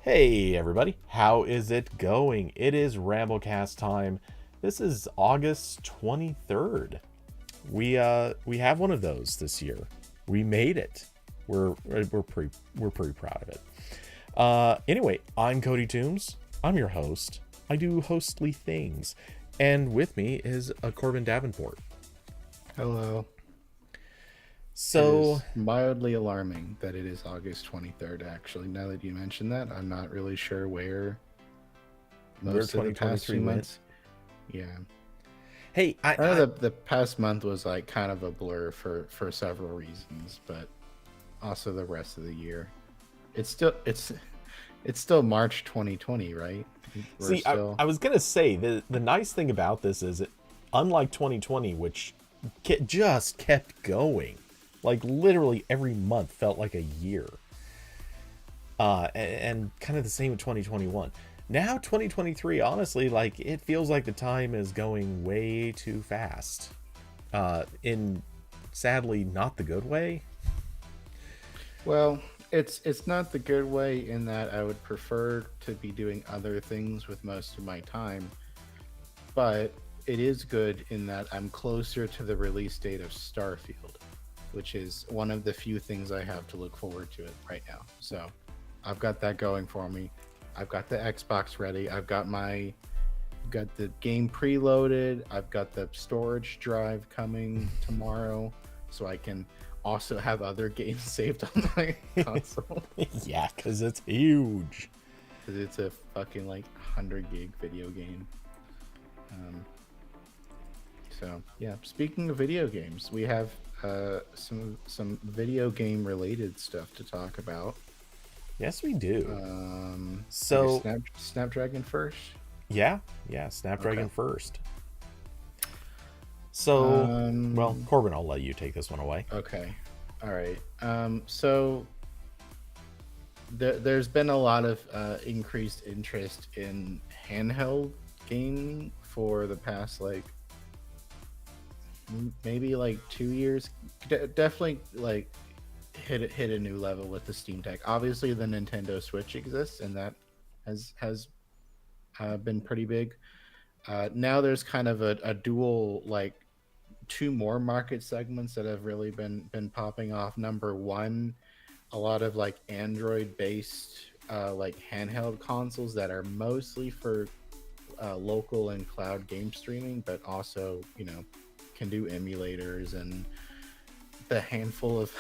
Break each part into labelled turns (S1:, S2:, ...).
S1: Hey everybody, how is it going? It is RambleCast time. This is August 23rd. We have one of those this year. We made it. We're pretty proud of it. Anyway, I'm Cody Toombs. I'm your host. I do hostly things. And with me is Corbin Davenport.
S2: Hello. It
S1: So,
S2: is mildly alarming that it is August 23rd, actually. Now that you mention that, I'm not really sure where
S1: where
S2: most of the past
S1: 2023
S2: few
S1: went.
S2: months. Yeah.
S1: Hey,
S2: I know the past month was like kind of a blur for several reasons, but also the rest of the year. It's still March 2020, right? We're
S1: See, I,
S2: still
S1: I was gonna say the nice thing about this is, unlike 2020, which just kept going, like literally every month felt like a year, and kind of the same with 2021. Now 2023, honestly, like it feels like the time is going way too fast. In sadly not the good way.
S2: well, it's not the good way in that I would prefer to be doing other things with most of my time, but it is good in that I'm closer to the release date of Starfield, which is one of the few things I have to look forward to it right now. So I've got that going for me. I've got the Xbox ready. Got the game preloaded. I've got the storage drive coming tomorrow, so I can also have other games saved on my console
S1: Yeah, because it's huge.
S2: because it's a fucking like 100 gig video game. Um, So yeah, speaking of video games, we have some video game related stuff to talk about.
S1: Yes, we do.
S2: I guess
S1: So
S2: Snapdragon first.
S1: yeah,
S2: Okay.
S1: Snapdragon first. So, well,
S2: Um,
S1: Corbin, I'll let you take this one away.
S2: okay. All right. So there's been a lot of increased interest in handheld gaming for the past like maybe like 2 years. Definitely like hit a new level with the Steam Deck. Obviously, the Nintendo Switch exists, and that has been pretty big. Now there's kind of a dual like two more market segments that have really been popping off. Number one, a lot of like Android based like handheld consoles that are mostly for local and cloud game streaming, but also can do emulators and the handful of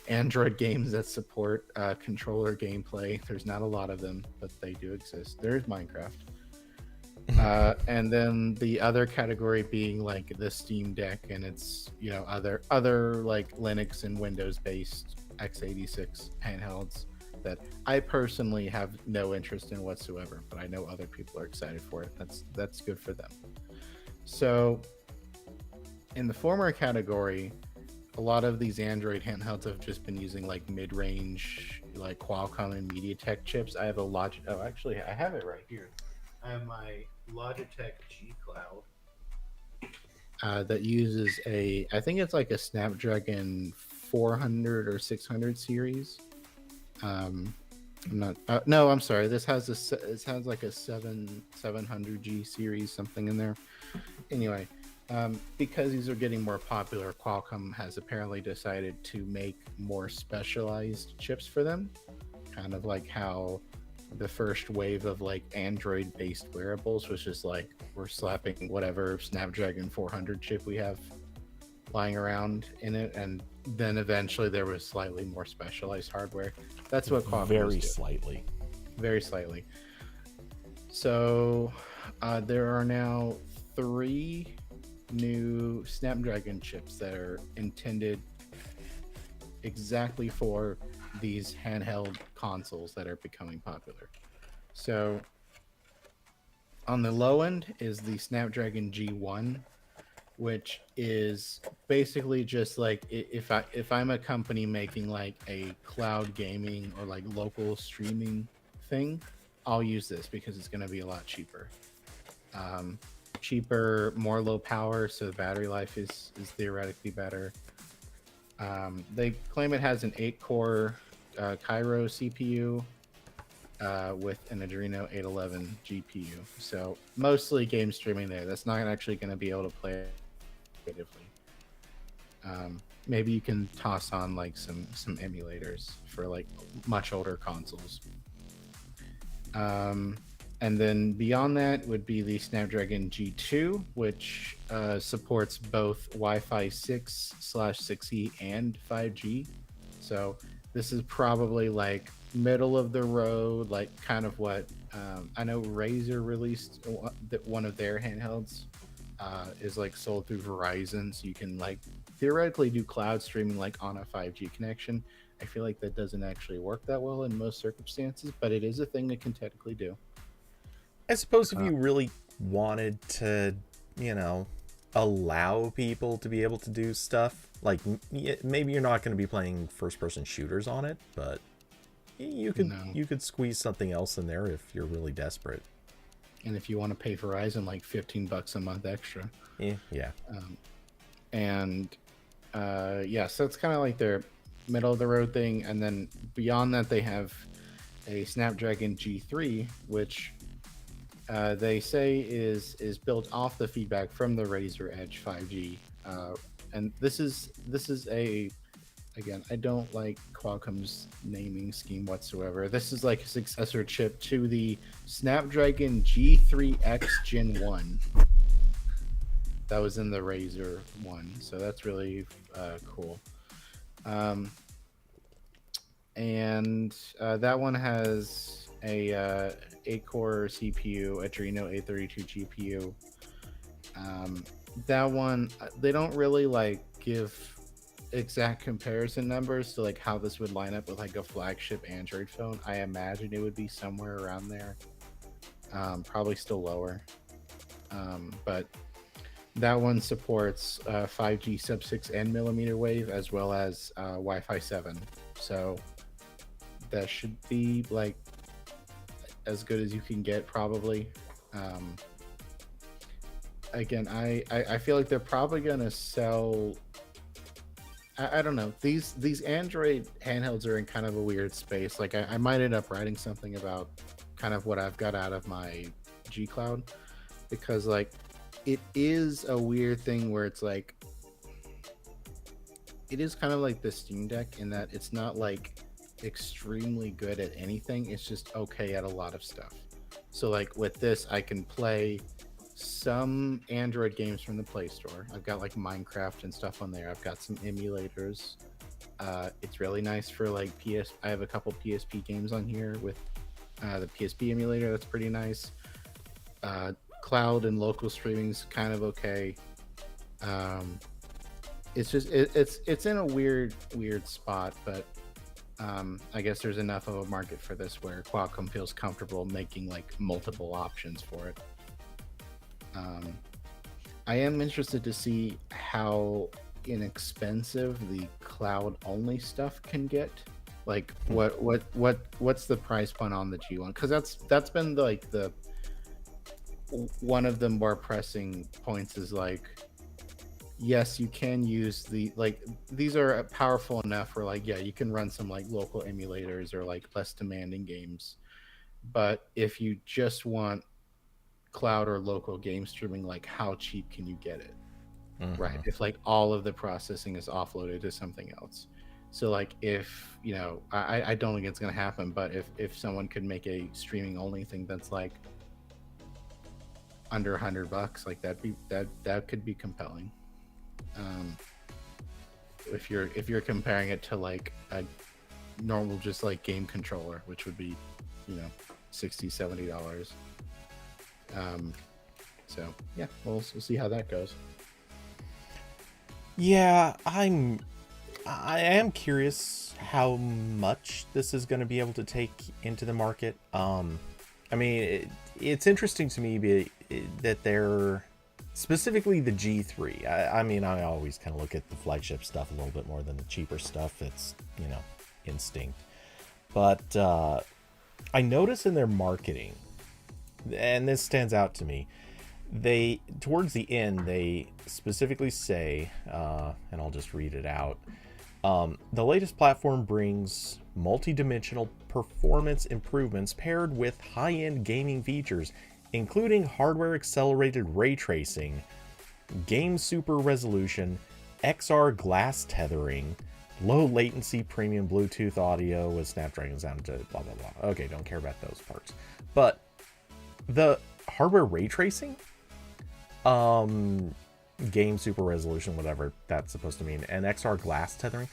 S2: Android games that support controller gameplay. There's not a lot of them, but they do exist. There's Minecraft. And then the other category being like the Steam Deck and its other like Linux and Windows based x86 handhelds that I personally have no interest in whatsoever, but I know other people are excited for it. That's good for them. So in the former category, a lot of these Android handhelds have just been using like mid-range, like Qualcomm and MediaTek chips. I have a Logitech. Oh, actually, I have it right here. I have my Logitech G Cloud that uses I think it's like a Snapdragon 400 or 600 series. Um, I'm not. No, I'm sorry. This has like a 700G series something in there. Anyway, because these are getting more popular, Qualcomm has apparently decided to make more specialized chips for them, kind of like how the first wave of like Android based wearables was just like we're slapping whatever Snapdragon 400 chip we have lying around in it, and then eventually there was slightly more specialized hardware. That's what Qualcomm is
S1: Very
S2: doing,
S1: slightly.
S2: very slightly. So there are now three new Snapdragon chips that are intended exactly for these handheld consoles that are becoming popular. So on the low end is the Snapdragon G1, which is basically just like if I'm a company making like a cloud gaming or like local streaming thing, I'll use this because it's going to be a lot cheaper. Um, Cheaper, more low power, so the battery life is theoretically better. They claim it has an 8 core Cairo CPU, with an Adreno 811 GPU. So mostly game streaming there. That's not actually going to be able to play natively. Maybe you can toss on like some emulators for like much older consoles. And then beyond that would be the Snapdragon G2, which supports both Wi-Fi 6/6E and 5G. So this is probably like middle of the road, like kind of what I know Razer released one of their handhelds is like sold through Verizon, so you can like theoretically do cloud streaming like on a 5G connection. I feel like that doesn't actually work that well in most circumstances, but it is a thing that can technically do.
S1: I suppose if you really wanted to, you know, allow people to be able to do stuff, like maybe you're not going to be playing first-person shooters on it, but you could squeeze something else in there if you're really desperate.
S2: And if you want to pay Verizon like $15 a month extra.
S1: Yeah.
S2: So it's kind of like their middle of the road thing. And then beyond that, they have a Snapdragon G3, which they say is built off the feedback from the Razer Edge 5G. And this is again, I don't like Qualcomm's naming scheme whatsoever. This is like a successor chip to the Snapdragon G3X Gen 1 that was in the Razer one. So that's really cool. That one has a 8-core CPU, Adreno 832 GPU. That one, they don't really like give exact comparison numbers to like how this would line up with like a flagship Android phone. I imagine it would be somewhere around there, probably still lower. But that one supports 5G sub-6 and millimeter wave, as well as Wi-Fi 7. So that should be like as good as you can get, probably. Again, I feel like they're probably gonna sell. I don't know. These Android handhelds are in kind of a weird space. Like I might end up writing something about kind of what I've got out of my G Cloud, because like it is a weird thing where it's like it is kind of like the Steam Deck in that it's not like extremely good at anything. It's just okay at a lot of stuff. So like with this, I can play some Android games from the Play Store. I've got like Minecraft and stuff on there. I've got some emulators. It's really nice for like I have a couple PSP games on here with the PSP emulator. That's pretty nice. Cloud and local streaming's kind of okay. It's just it's in a weird spot, but I guess there's enough of a market for this where Qualcomm feels comfortable making like multiple options for it. I am interested to see how inexpensive the cloud only stuff can get. Like what's the price point on the G1? Because that's been like the one of the more pressing points is like, yes, you can use these are powerful enough where like, yeah, you can run some like local emulators or like less demanding games. But if you just want cloud or local game streaming, like how cheap can you get it? Right, if like all of the processing is offloaded to something else. So like if I don't think it's going to happen, but if someone could make a streaming only thing that's like under $100, like that could be compelling. If you're comparing it to like a normal just like game controller, which would be $60-$70. So yeah, we'll see how that goes.
S1: Yeah, I am curious how much this is going to be able to take into the market. I mean, it's interesting to me that they're specifically the G3. I mean, I always kind of look at the flagship stuff a little bit more than the cheaper stuff. It's instinct. But I notice in their marketing, and this stands out to me, they towards the end they specifically say, and I'll just read it out. The latest platform brings multi-dimensional performance improvements paired with high-end gaming features, including hardware-accelerated ray tracing, game super resolution, XR glass tethering, low latency premium Bluetooth audio with Snapdragon sound to blah blah blah. Okay, don't care about those parts. But the hardware ray tracing, game super resolution, whatever that's supposed to mean, and XR glass tethering,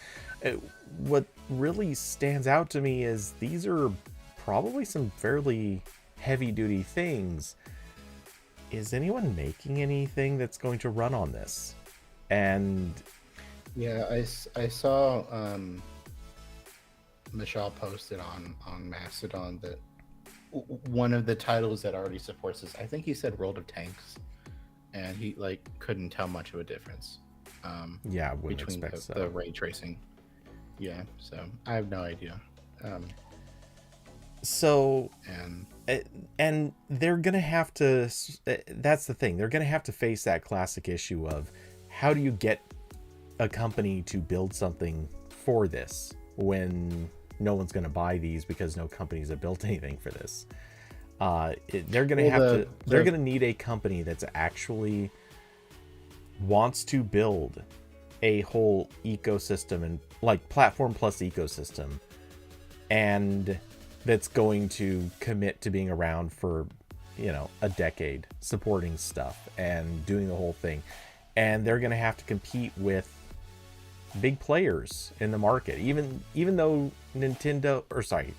S1: what really stands out to me is these are probably some fairly heavy duty things. Is anyone making anything that's going to run on this? And
S2: yeah, I saw Michelle posted on Mastodon that one of the titles that already supports this, I think he said World of Tanks, and he like couldn't tell much of a difference
S1: yeah, I wouldn't
S2: between
S1: expect so.
S2: the ray tracing. Yeah, so I have no idea.
S1: So
S2: And
S1: and they're gonna have to, that's the thing, they're gonna have to face that classic issue of how do you get a company to build something for this when no one's gonna buy these because no companies have built anything for this. They're gonna they're gonna need a company that's actually wants to build a whole ecosystem, and like platform plus ecosystem, and that's going to commit to being around for, you know, a decade, supporting stuff and doing the whole thing. And they're going to have to compete with big players in the market, even though Sony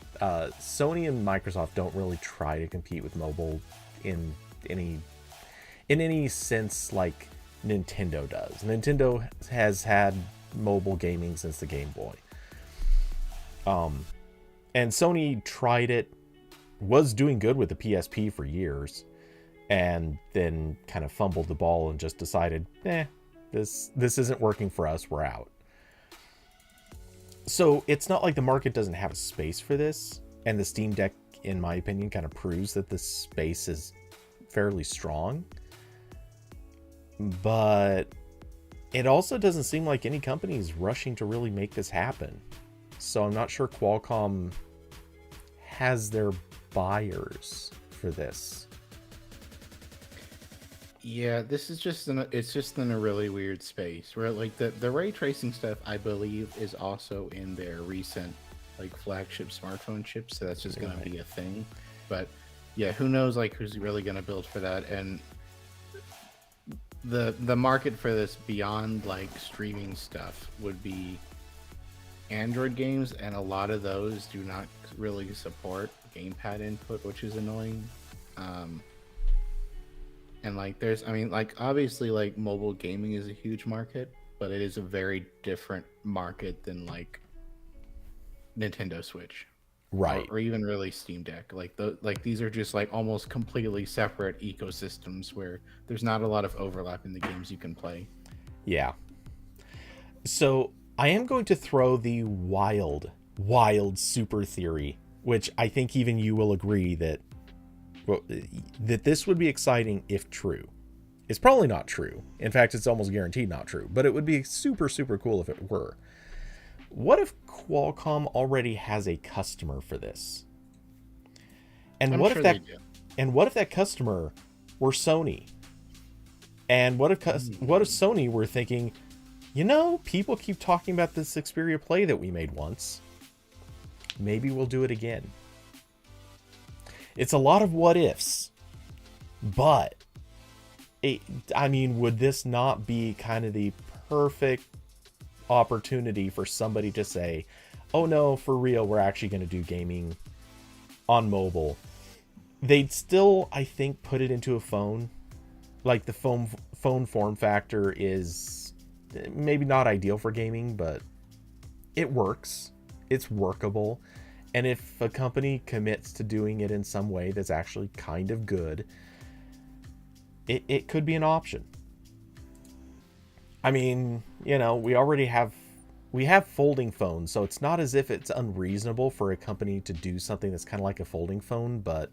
S1: and Microsoft don't really try to compete with mobile in any sense like Nintendo does. Nintendo has had mobile gaming since the Game Boy. And Sony tried it, was doing good with the PSP for years, and then kind of fumbled the ball and just decided, this isn't working for us, we're out. So it's not like the market doesn't have a space for this, and the Steam Deck, in my opinion, kind of proves that this space is fairly strong. But it also doesn't seem like any company is rushing to really make this happen. So I'm not sure Qualcomm has their buyers for this.
S2: yeah, this is just it's just in a really weird space where like the ray tracing stuff I believe is also in their recent like flagship smartphone chips, so that's just going to be a thing. But yeah, who knows like who's really going to build for that. And the market for this beyond like streaming stuff would be Android games, and a lot of those do not really support gamepad input, which is annoying. And like there's, I mean, like obviously like mobile gaming is a huge market, but it is a very different market than like Nintendo Switch,
S1: Right.
S2: or even really Steam Deck. Like these are just like almost completely separate ecosystems where there's not a lot of overlap in the games you can play.
S1: Yeah. So I am going to throw the wild super theory, which I think even you will agree that this would be exciting if true. It's probably not true. In fact, it's almost guaranteed not true, but it would be super, super cool if it were. What if Qualcomm already has a customer for this? And what if that customer were Sony? And what if Sony were thinking, you know, people keep talking about this Xperia Play that we made once. Maybe we'll do it again. It's a lot of what ifs, but I mean, would this not be kind of the perfect opportunity for somebody to say, oh no, for real, we're actually going to do gaming on mobile? They'd still, I think, put it into a phone. Like the phone form factor is maybe not ideal for gaming, but it works. It's workable. And if a company commits to doing it in some way that's actually kind of good, it could be an option. I mean, you know, we have folding phones, so it's not as if it's unreasonable for a company to do something that's kind of like a folding phone, but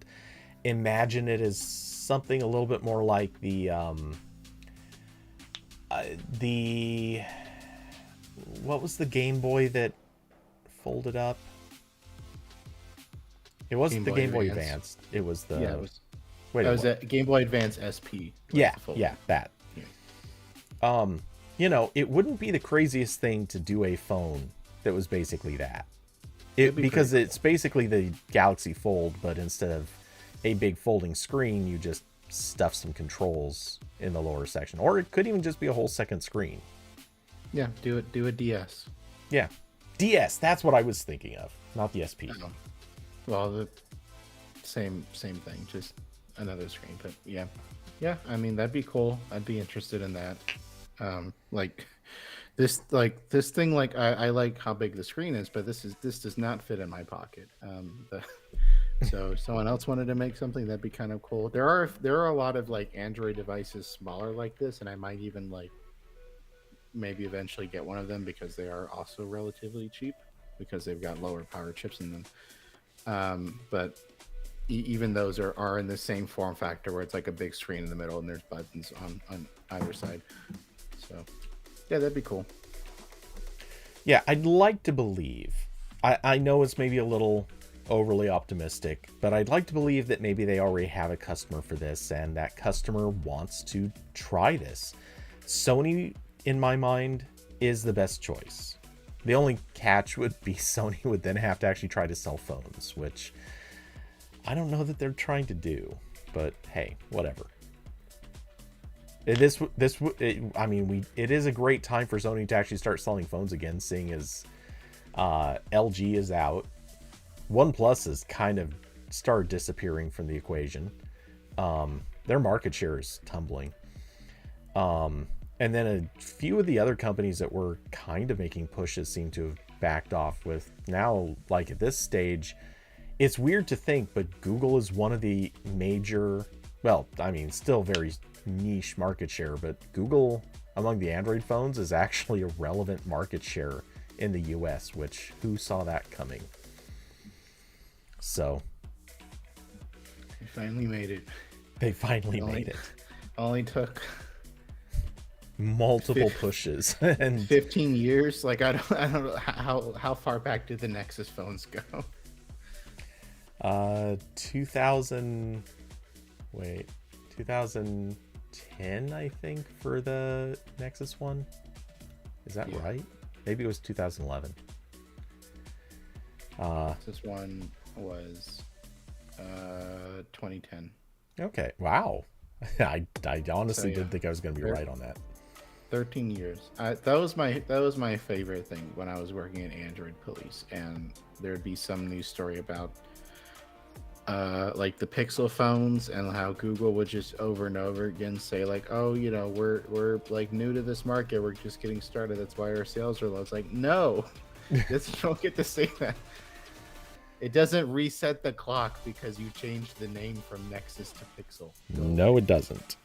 S1: imagine it as something a little bit more like the what was the Game Boy that folded up? It wasn't the Game Boy Advance. It was the.
S2: Yeah, it was.
S1: Wait,
S2: That was a Game Boy Advance SP.
S1: Yeah, that.
S2: Yeah.
S1: You know, it wouldn't be the craziest thing to do a phone that was basically that. Because it's basically the Galaxy Fold, but instead of a big folding screen, you just stuff some controls in the lower section, or it could even just be a whole second screen.
S2: Yeah, do a DS.
S1: Yeah, DS. That's what I was thinking of, not the SP.
S2: Well, the same thing, just another screen. But yeah. I mean, that'd be cool. I'd be interested in that. This thing, like I like how big the screen is, but this does not fit in my pocket. So if someone else wanted to make something, that'd be kind of cool. There are a lot of like Android devices smaller like this, and I might even like maybe eventually get one of them because they are also relatively cheap because they've got lower power chips in them. But even those are in the same form factor where it's like a big screen in the middle and there's buttons on either side. So yeah, that'd be cool.
S1: Yeah, I'd like to believe. I know it's maybe a little overly optimistic, but I'd like to believe that maybe they already have a customer for this and that customer wants to try this. Sony, in my mind, is the best choice. The only catch would be Sony would then have to actually try to sell phones, which I don't know that they're trying to do, but hey, whatever. It is a great time for Sony to actually start selling phones again, seeing as LG is out. OnePlus has kind of started disappearing from the equation. Their market share is tumbling. And then a few of the other companies that were kind of making pushes seem to have backed off with now, like at this stage, it's weird to think, but Google is one of the major, well, I mean, still very niche market share, but Google among the Android phones is actually a relevant market share in the US, which who saw that coming? So
S2: they finally made it.
S1: They finally made it.
S2: Only took
S1: multiple pushes and
S2: 15 years. Like I don't know how far back did the Nexus phones go?
S1: 2010, I think, for the Nexus one. Is that right? Maybe it was 2011.
S2: This one was 2010.
S1: Okay. Wow. I honestly didn't think I was going to be right on that.
S2: 13 years. That was my favorite thing when I was working at Android Police, and there'd be some news story about like the Pixel phones and how Google would just over and over again say like, oh, you know, we're like new to this market, we're just getting started, that's why our sales are low. It's like, no, you don't get to say that. It doesn't reset the clock because you changed the name from Nexus to Pixel.
S1: No, it doesn't.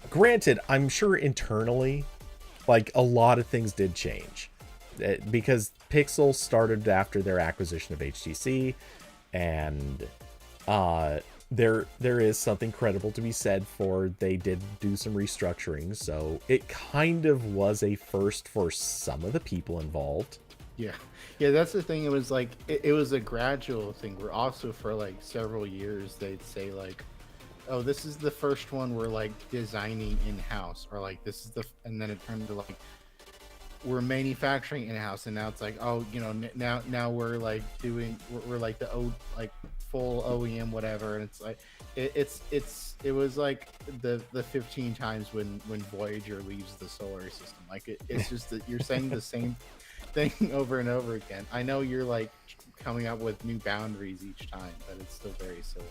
S1: Granted, I'm sure internally, like a lot of things did change because Pixel started after their acquisition of HTC, and there is something credible to be said for they did do some restructuring, so it kind of was a first for some of the people involved.
S2: Yeah, that's the thing. It was like it was a gradual thing. Where also for like several years they'd say like, oh, this is the first one we're like designing in-house, or like this is and then it turned to like we're manufacturing in-house, and now it's like, oh, you know, now we're like we're like the like full OEM whatever, and it's like it was like the 15 times when Voyager leaves the solar system. Like it's just that you're saying the same thing over and over again. I know you're like coming up with new boundaries each time, but it's still very silly.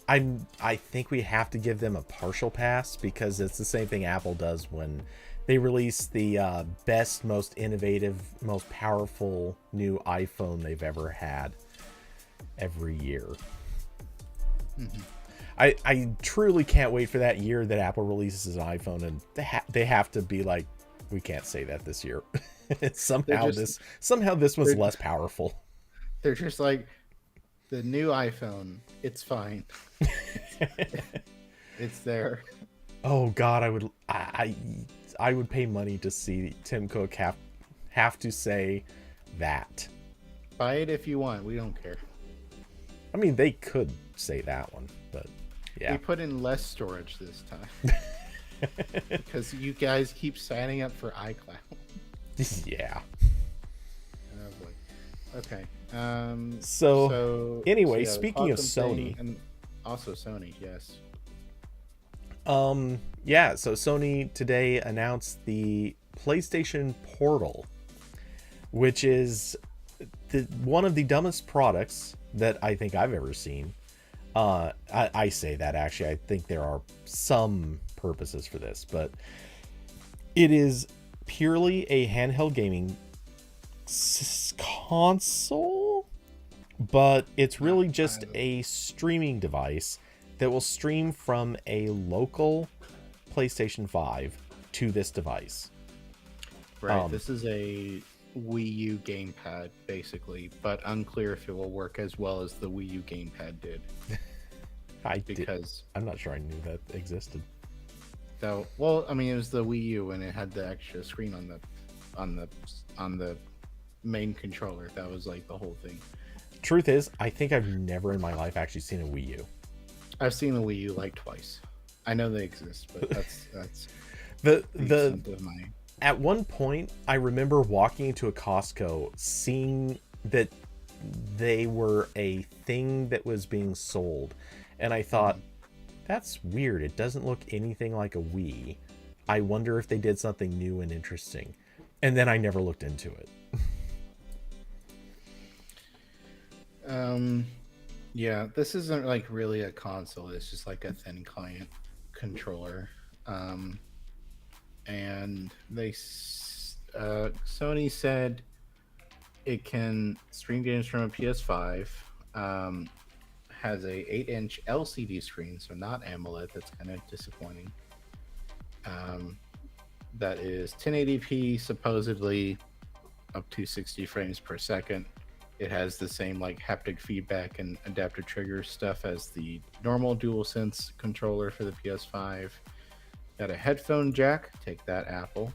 S1: I think we have to give them a partial pass because it's the same thing Apple does when they release the best, most innovative, most powerful new iPhone they've ever had every year. Mm-hmm. I truly can't wait for that year that Apple releases an iPhone and they have to be like, we can't say that this year. somehow this was less powerful.
S2: They're just like, the new iPhone, it's fine. It's there.
S1: Oh God, I would pay money to see Tim Cook have to say that.
S2: Buy it if you want. We don't care.
S1: I mean, they could say that one, but yeah.
S2: We put in less storage this time because you guys keep signing up for iCloud.
S1: Yeah.
S2: Oh boy. Okay.
S1: So anyway,
S2: yeah,
S1: speaking of
S2: awesome
S1: Sony,
S2: and also Sony, yes.
S1: Yeah, so Sony today announced the PlayStation Portal, which is one of the dumbest products that I think I've ever seen. I say that actually, I think there are some purposes for this, but it is purely a handheld gaming console, but it's really just a streaming device that will stream from a local PlayStation 5 to this device.
S2: Right. This is a Wii U gamepad, basically, but unclear if it will work as well as the Wii U gamepad did.
S1: I'm not sure I knew that existed.
S2: So, well, I mean, it was the Wii U and it had the extra screen on the main controller. That was like the whole thing.
S1: Truth is, I think I've never in my life actually seen a Wii U.
S2: I've seen the Wii U like twice. I know they exist, but that's
S1: At one point, I remember walking into a Costco, seeing that they were a thing that was being sold, and I thought, that's weird. It doesn't look anything like a Wii. I wonder if they did something new and interesting. And then I never looked into it.
S2: Yeah, this isn't like really a console. It's just like a thin client controller. And Sony said it can stream games from a PS5. Has a 8-inch LCD screen, so not AMOLED. That's kind of disappointing. That is 1080p, supposedly up to 60 frames per second. It has the same like haptic feedback and adaptive trigger stuff as the normal DualSense controller for the PS5. Got a headphone jack. Take that, Apple.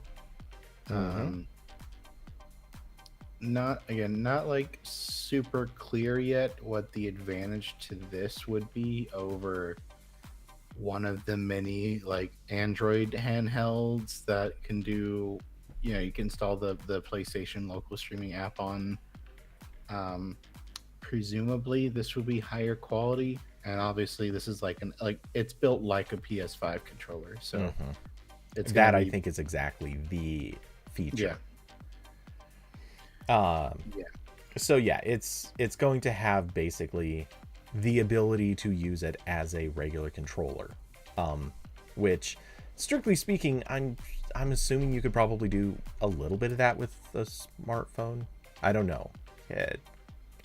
S2: Not like super clear yet what the advantage to this would be over one of the many like Android handhelds that can do, you can install the PlayStation local streaming app on. Presumably this will be higher quality, and obviously this is like it's built like a PS5 controller, so it's that
S1: I think is exactly the feature. So yeah, it's going to have basically the ability to use it as a regular controller, which strictly speaking, I'm assuming you could probably do a little bit of that with a smartphone. I don't know.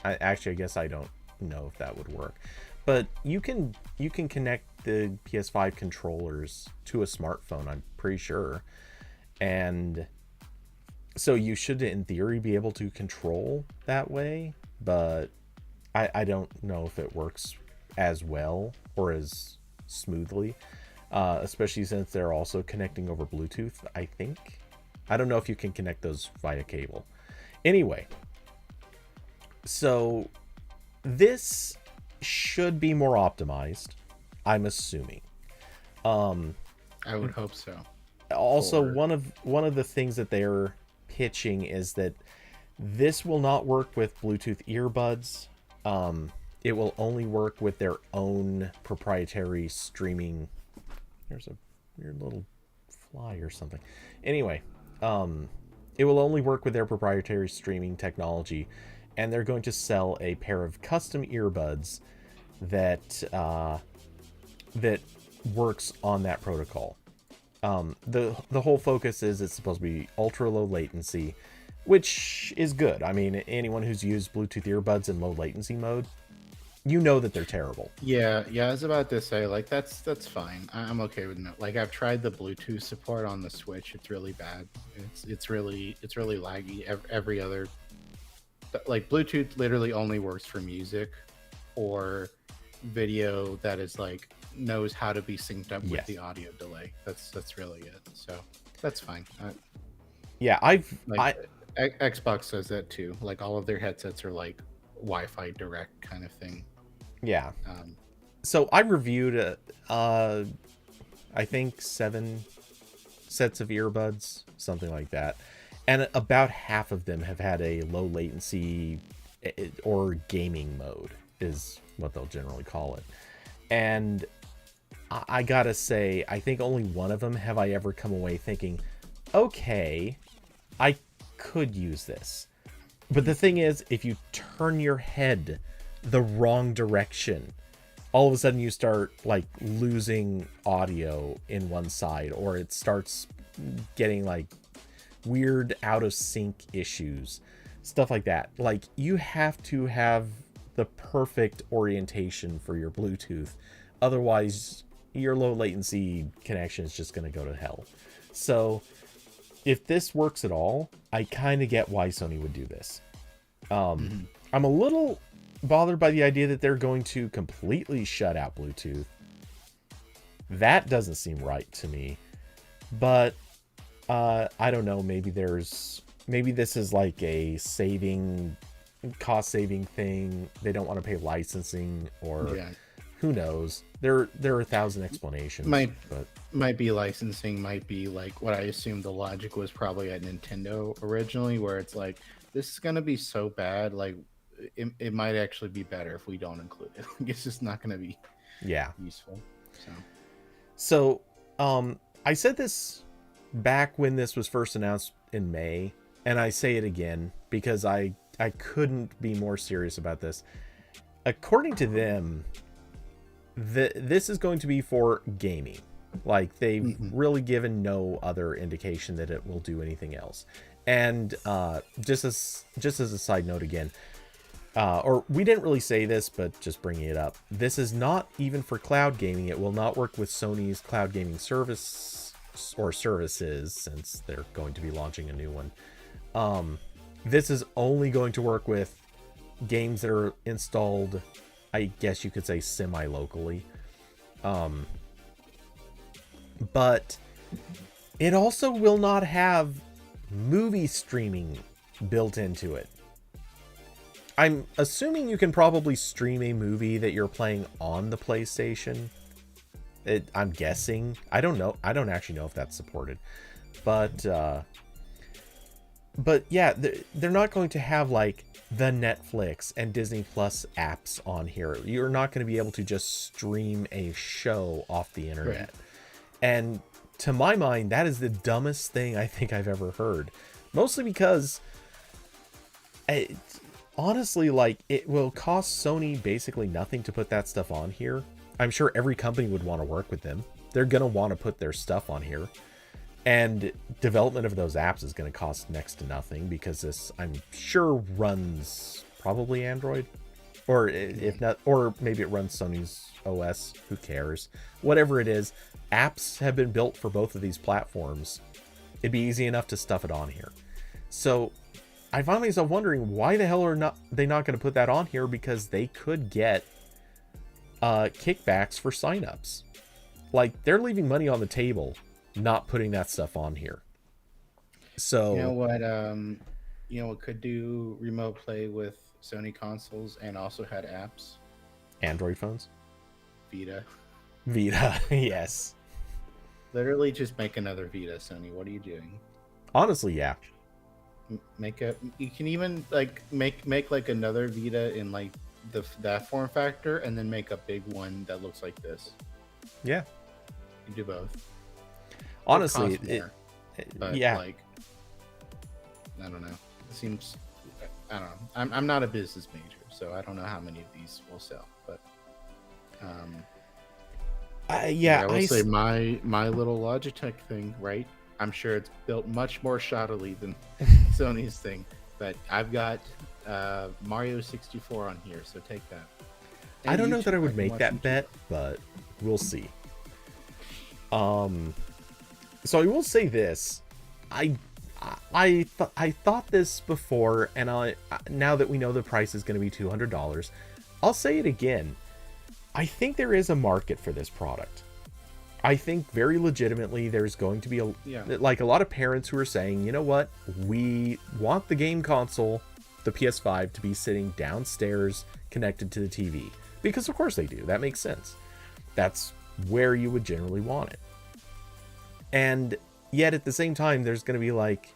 S1: I guess I don't know if that would work, but you can connect the PS5 controllers to a smartphone, I'm pretty sure, and so you should in theory be able to control that way, but I don't know if it works as well or as smoothly, especially since they're also connecting over Bluetooth. I don't know if you can connect those via cable. Anyway, so this should be more optimized, I'm assuming.
S2: I would hope so.
S1: Also, one of the things that they're pitching is that this will not work with Bluetooth earbuds. It will only work with their own proprietary streaming. There's a weird little fly or something. Anyway, it will only work with their proprietary streaming technology, and they're going to sell a pair of custom earbuds that works on that protocol. The whole focus is it's supposed to be ultra low latency, which is good. I mean, anyone who's used Bluetooth earbuds in low latency mode, you know that they're terrible.
S2: Yeah, I was about to say, like, that's fine. I'm okay with it. Like, I've tried the Bluetooth support on the Switch. It's really bad. It's really laggy. Every other, like, Bluetooth literally only works for music or video that is like knows how to be synced up with the audio delay. That's really it. So that's fine. Xbox does that too. Like all of their headsets are like Wi-Fi direct kind of thing.
S1: Yeah.
S2: Um,
S1: So I reviewed, I think 7 sets of earbuds, something like that. And about half of them have had a low latency or gaming mode, is what they'll generally call it. And I gotta say, I think only one of them have I ever come away thinking, okay, I could use this. But the thing is, if you turn your head the wrong direction, all of a sudden you start like losing audio in one side, or it starts getting like weird out of sync issues, stuff like that. Like, you have to have the perfect orientation for your Bluetooth, otherwise your low latency connection is just going to go to hell. So if this works at all, I kind of get why Sony would do this. I'm a little bothered by the idea that they're going to completely shut out Bluetooth. That doesn't seem right to me. But I don't know, maybe this is like a cost saving thing. They don't want to pay licensing, or who knows. There are 1,000 explanations.
S2: Might be licensing, might be like what I assume the logic was probably at Nintendo originally, where it's like, this is gonna be so bad, like it might actually be better if we don't include it. It's just not gonna be useful.
S1: So I said this back when this was first announced in May, and I say it again because I couldn't be more serious about this. According to them, this is going to be for gaming. Like, they've really given no other indication that it will do anything else. And just as a side note again, or we didn't really say this, but just bringing it up, this is not even for cloud gaming. It will not work with Sony's cloud gaming service or services, since they're going to be launching a new one. This is only going to work with games that are installed, I guess you could say, semi-locally. But it also will not have movie streaming built into it. I'm assuming you can probably stream a movie that you're playing on the PlayStation. I'm guessing. I don't know. I don't actually know if that's supported. But yeah, they're not going to have like the Netflix and Disney Plus apps on here. You're not going to be able to just stream a show off the internet. Right. And to my mind, that is the dumbest thing I think I've ever heard. Mostly because, honestly, like, it will cost Sony basically nothing to put that stuff on here. I'm sure every company would want to work with them. They're going to want to put their stuff on here. And development of those apps is going to cost next to nothing, because this, I'm sure, runs probably Android. Or if not, or maybe it runs Sony's OS. Who cares? Whatever it is, apps have been built for both of these platforms. It'd be easy enough to stuff it on here. So I find myself wondering, why the hell are they not going to put that on here? Because they could get kickbacks for signups. Like, they're leaving money on the table, not putting that stuff on here. So
S2: you know what could do remote play with Sony consoles and also had apps?
S1: Android phones?
S2: Vita,
S1: yes.
S2: Literally just make another Vita, Sony. What are you doing?
S1: Honestly, yeah.
S2: You can even like make like another Vita in like that form factor, and then make a big one that looks like this.
S1: Yeah.
S2: You can do both.
S1: Honestly,
S2: yeah. Like, I don't know. It seems, I don't know. I'm not a business major, so I don't know how many of these will sell. But I will say my little Logitech thing, right? I'm sure it's built much more shoddily than Sony's thing, but I've got Mario 64 on here, so take that. And
S1: I don't know that I would make that bet, but we'll see. So I will say this: I thought this before, and now that we know the price is going to be $200, I'll say it again. I think there is a market for this product. I think very legitimately there's going to be
S2: Yeah.
S1: like a lot of parents who are saying, you know what, we want the game console, the PS5, to be sitting downstairs connected to the TV, because of course they do. That makes sense. That's where you would generally want it. And yet at the same time, there's going to be like,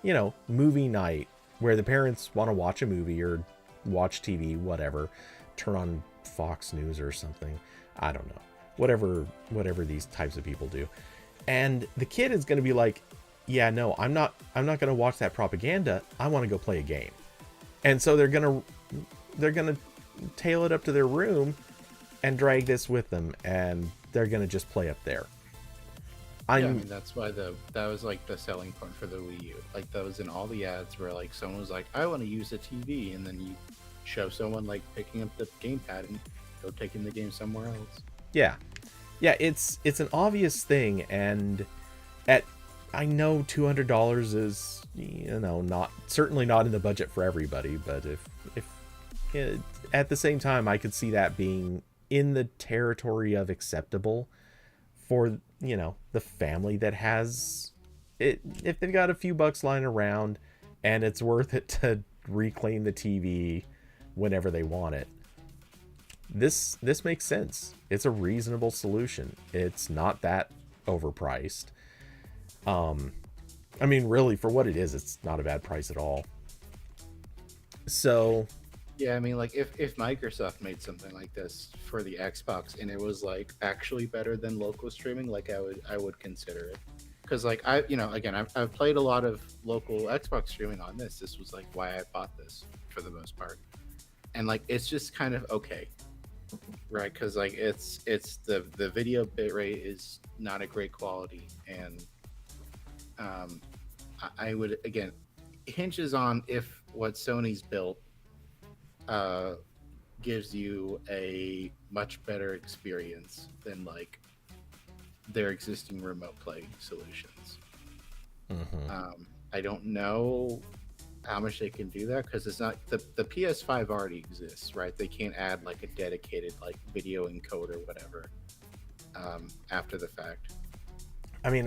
S1: you know, movie night where the parents want to watch a movie or watch TV, whatever, turn on Fox News or something. I don't know. Whatever these types of people do. And the kid is going to be like, yeah, no, I'm not going to watch that propaganda. I want to go play a game. And so they're going to tail it up to their room and drag this with them, and they're going to just play up there.
S2: Yeah, I mean, that's why that was like the selling point for the Wii U. Like, that was in all the ads where like someone was like, I want to use a TV, and then you show someone like picking up the gamepad and go taking the game somewhere else.
S1: Yeah, it's an obvious thing, and I know $200 is, you know, certainly not in the budget for everybody, but if at the same time, I could see that being in the territory of acceptable for, you know, the family that has it. If they've got a few bucks lying around and it's worth it to reclaim the TV whenever they want it, this makes sense. It's a reasonable solution. It's not that overpriced. I mean, really, for what it is, it's not a bad price at all. So
S2: yeah, I mean, like if Microsoft made something like this for the Xbox and it was like actually better than local streaming, like I would consider it. Because like I've played a lot of local Xbox streaming on this. This was like why I bought this for the most part, and like it's just kind of okay, right? Because like it's the video bitrate is not a great quality, and I would, again, hinges on if what Sony's built gives you a much better experience than like their existing remote play solutions. I don't know how much they can do that, because it's not the PS5 already exists, right? They can't add like a dedicated like video encoder or whatever after the fact.
S1: I mean,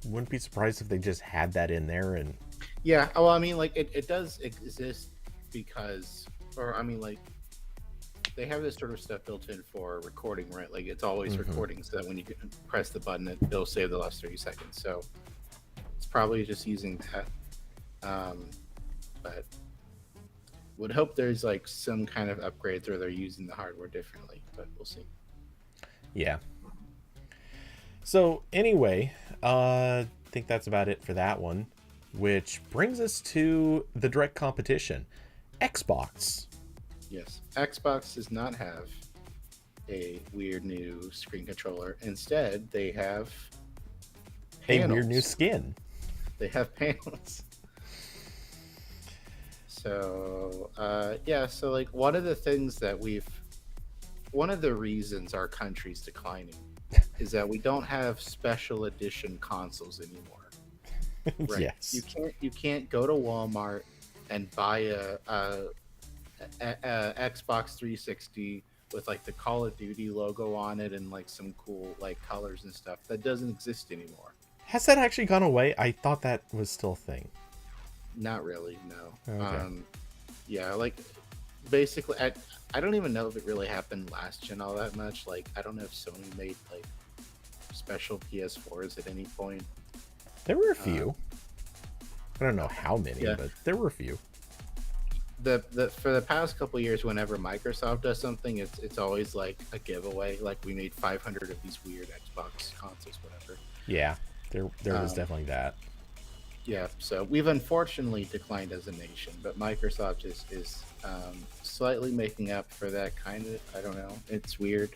S1: wouldn't be surprised if they just had that in there. And
S2: yeah, well, I mean, like it does exist because, or I mean, like they have this sort of stuff built in for recording, right? Like it's always recording, so that when you press the button, it'll save the last 30 seconds. So it's probably just using that. But would hope there's like some kind of upgrades where they're using the hardware differently, but we'll see.
S1: Yeah. So anyway, I think that's about it for that one, which brings us to the direct competition, Xbox.
S2: Yes, Xbox does not have a weird new screen controller. Instead, they have panels.
S1: A weird new skin.
S2: They have panels. So, so like one of the reasons our country's declining is that we don't have special edition consoles anymore. Right?
S1: Yes.
S2: You can't go to Walmart and buy a Xbox 360 with like the Call of Duty logo on it and like some cool like colors and stuff. That doesn't exist anymore.
S1: Has that actually gone away? I thought that was still a thing.
S2: Not really, no.
S1: Okay.
S2: Yeah, like basically, I don't even know if it really happened last gen all that much. Like, I don't know if Sony made like special PS4s at any point.
S1: There were a few. I don't know how many, but there were a few.
S2: The for the past couple of years, whenever Microsoft does something, it's always like a giveaway. Like we made 500 of these weird Xbox consoles, whatever.
S1: Yeah, there was definitely that.
S2: Yeah, so we've unfortunately declined as a nation, but Microsoft is slightly making up for that kind of. I don't know. It's weird.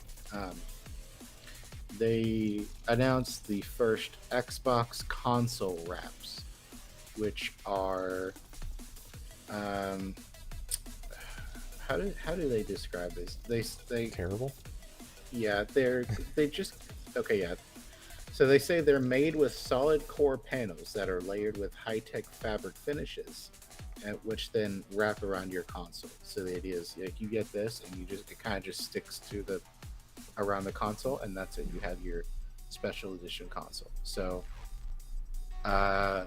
S2: They announced the first Xbox console wraps, which are how do they describe this? They
S1: terrible.
S2: Yeah, they just okay. Yeah. So they say they're made with solid core panels that are layered with high-tech fabric finishes, which then wrap around your console. So the idea is like you get this, and it kind of just sticks to around the console, and that's it. You have your special edition console. So, uh,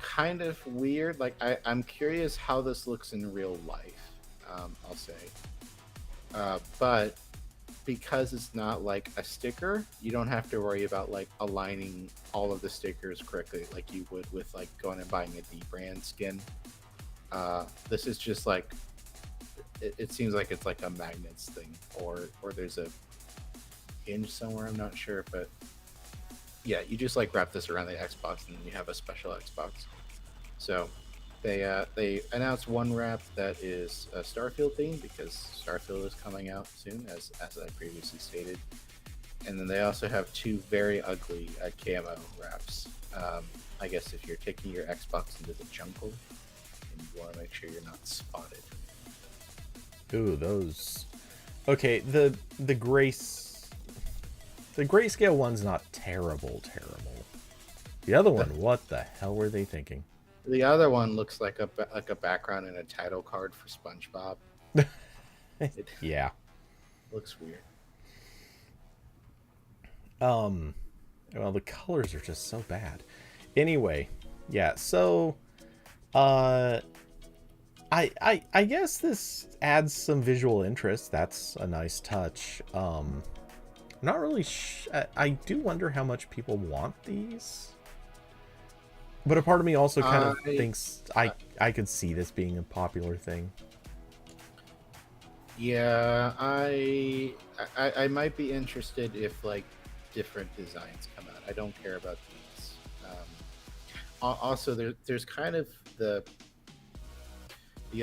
S2: kind of weird. Like I'm curious how this looks in real life. I'll say, but because it's not like a sticker, you don't have to worry about like aligning all of the stickers correctly like you would with like going and buying a D brand skin. This is just like it seems like it's like a magnets thing, or there's a hinge somewhere. I'm not sure, but yeah, you just like wrap this around the Xbox and you have a special Xbox. So they announced one wrap that is a Starfield theme because Starfield is coming out soon, as I previously stated. And then they also have two very ugly camo wraps. I guess if you're taking your Xbox into the jungle and you want to make sure you're not spotted.
S1: Ooh, those. Okay, the grayscale one's not terrible. The other one, what the hell were they thinking?
S2: The other one looks like a background in a title card for SpongeBob. It
S1: Yeah.
S2: looks weird.
S1: Well, the colors are just so bad. Anyway, yeah, so I guess this adds some visual interest. That's a nice touch. I'm not really I do wonder how much people want these. But a part of me also kind of thinks I could see this being a popular thing.
S2: Yeah, I might be interested if like different designs come out. I don't care about these. Also, there's kind of the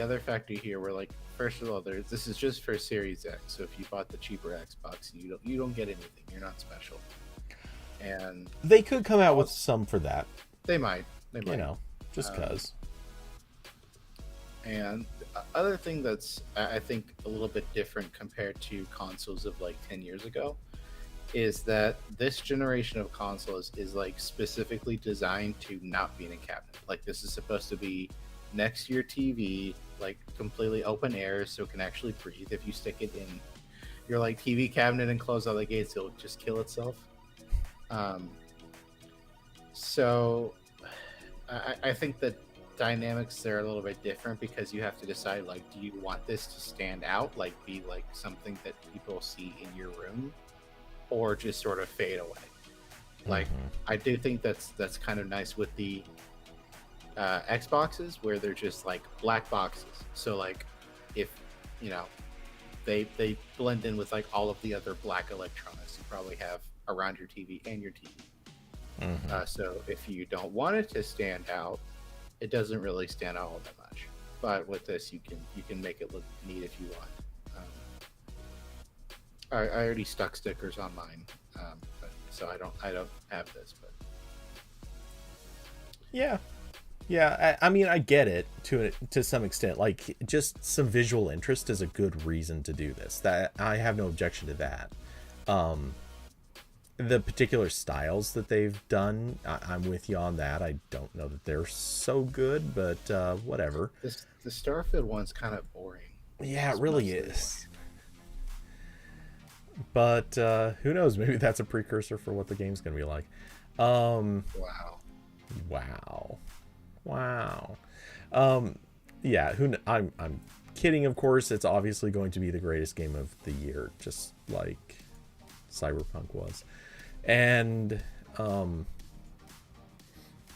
S2: other factor here where like first of all, this is just for Series X. So if you bought the cheaper Xbox, you don't get anything. You're not special. And
S1: they could come out with some for that.
S2: They might.
S1: You know, just cause.
S2: And the other thing that's I think a little bit different compared to consoles of like 10 years ago is that this generation of consoles is like specifically designed to not be in a cabinet. Like this is supposed to be next to your TV, like completely open air so it can actually breathe. If you stick it in your like TV cabinet and close all the gates, it'll just kill itself. So I think that dynamics there are a little bit different because you have to decide like, do you want this to stand out, like be like something that people see in your room, or just sort of fade away? Like I do think that's kind of nice with the Xboxes where they're just like black boxes. So like if you know they blend in with like all of the other black electronics you probably have around your TV and your TV. So if you don't want it to stand out, it doesn't really stand out all that much. But with this, you can make it look neat if you want. I already stuck stickers on mine, so I don't have this. But
S1: yeah. I mean, I get it to some extent. Like, just some visual interest is a good reason to do this. That I have no objection to that. The particular styles that they've done, I'm with you on that. I don't know that they're so good, but whatever.
S2: The Starfield one's kind of boring.
S1: Yeah, it really is. But who knows? Maybe that's a precursor for what the game's going to be like. Wow. Yeah, I'm kidding, of course. It's obviously going to be the greatest game of the year, just like Cyberpunk was. And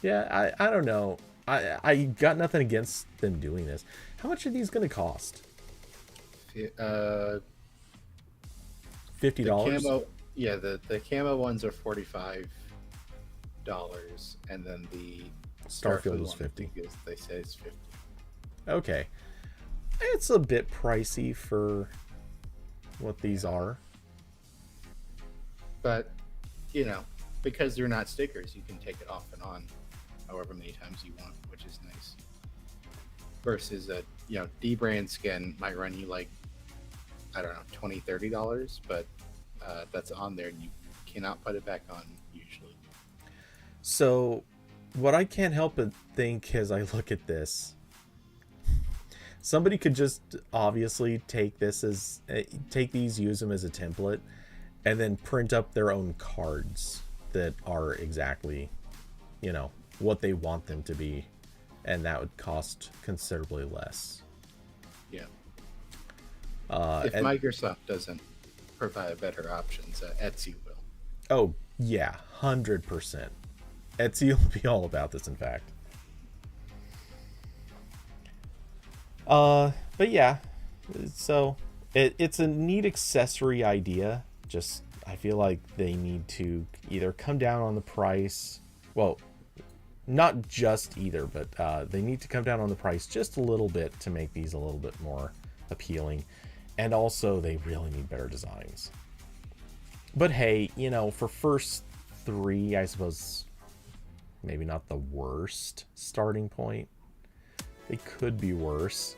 S1: yeah, I don't know. I got nothing against them doing this. How much are these going to cost?
S2: $50. Yeah, the camo ones are $45, and then the
S1: Starfield is $50.
S2: They say it's $50.
S1: Okay, it's a bit pricey for what these are,
S2: but you know, because they're not stickers, you can take it off and on however many times you want, which is nice. Versus a D brand skin might run you like, I don't know, $20-$30, but that's on there and you cannot put it back on usually.
S1: So what I can't help but think as I look at this, somebody could just obviously take these, use them as a template, and then print up their own cards that are exactly, what they want them to be, and that would cost considerably less.
S2: Yeah. If Microsoft doesn't provide better options, Etsy will.
S1: Oh yeah, 100%. Etsy will be all about this, in fact. But yeah, so it's a neat accessory idea. Just I feel like they need to either come down on the price. Well, not just either, but they need to come down on the price just a little bit to make these a little bit more appealing. And also, they really need better designs. But hey, for first 3, I suppose maybe not the worst starting point. They could be worse.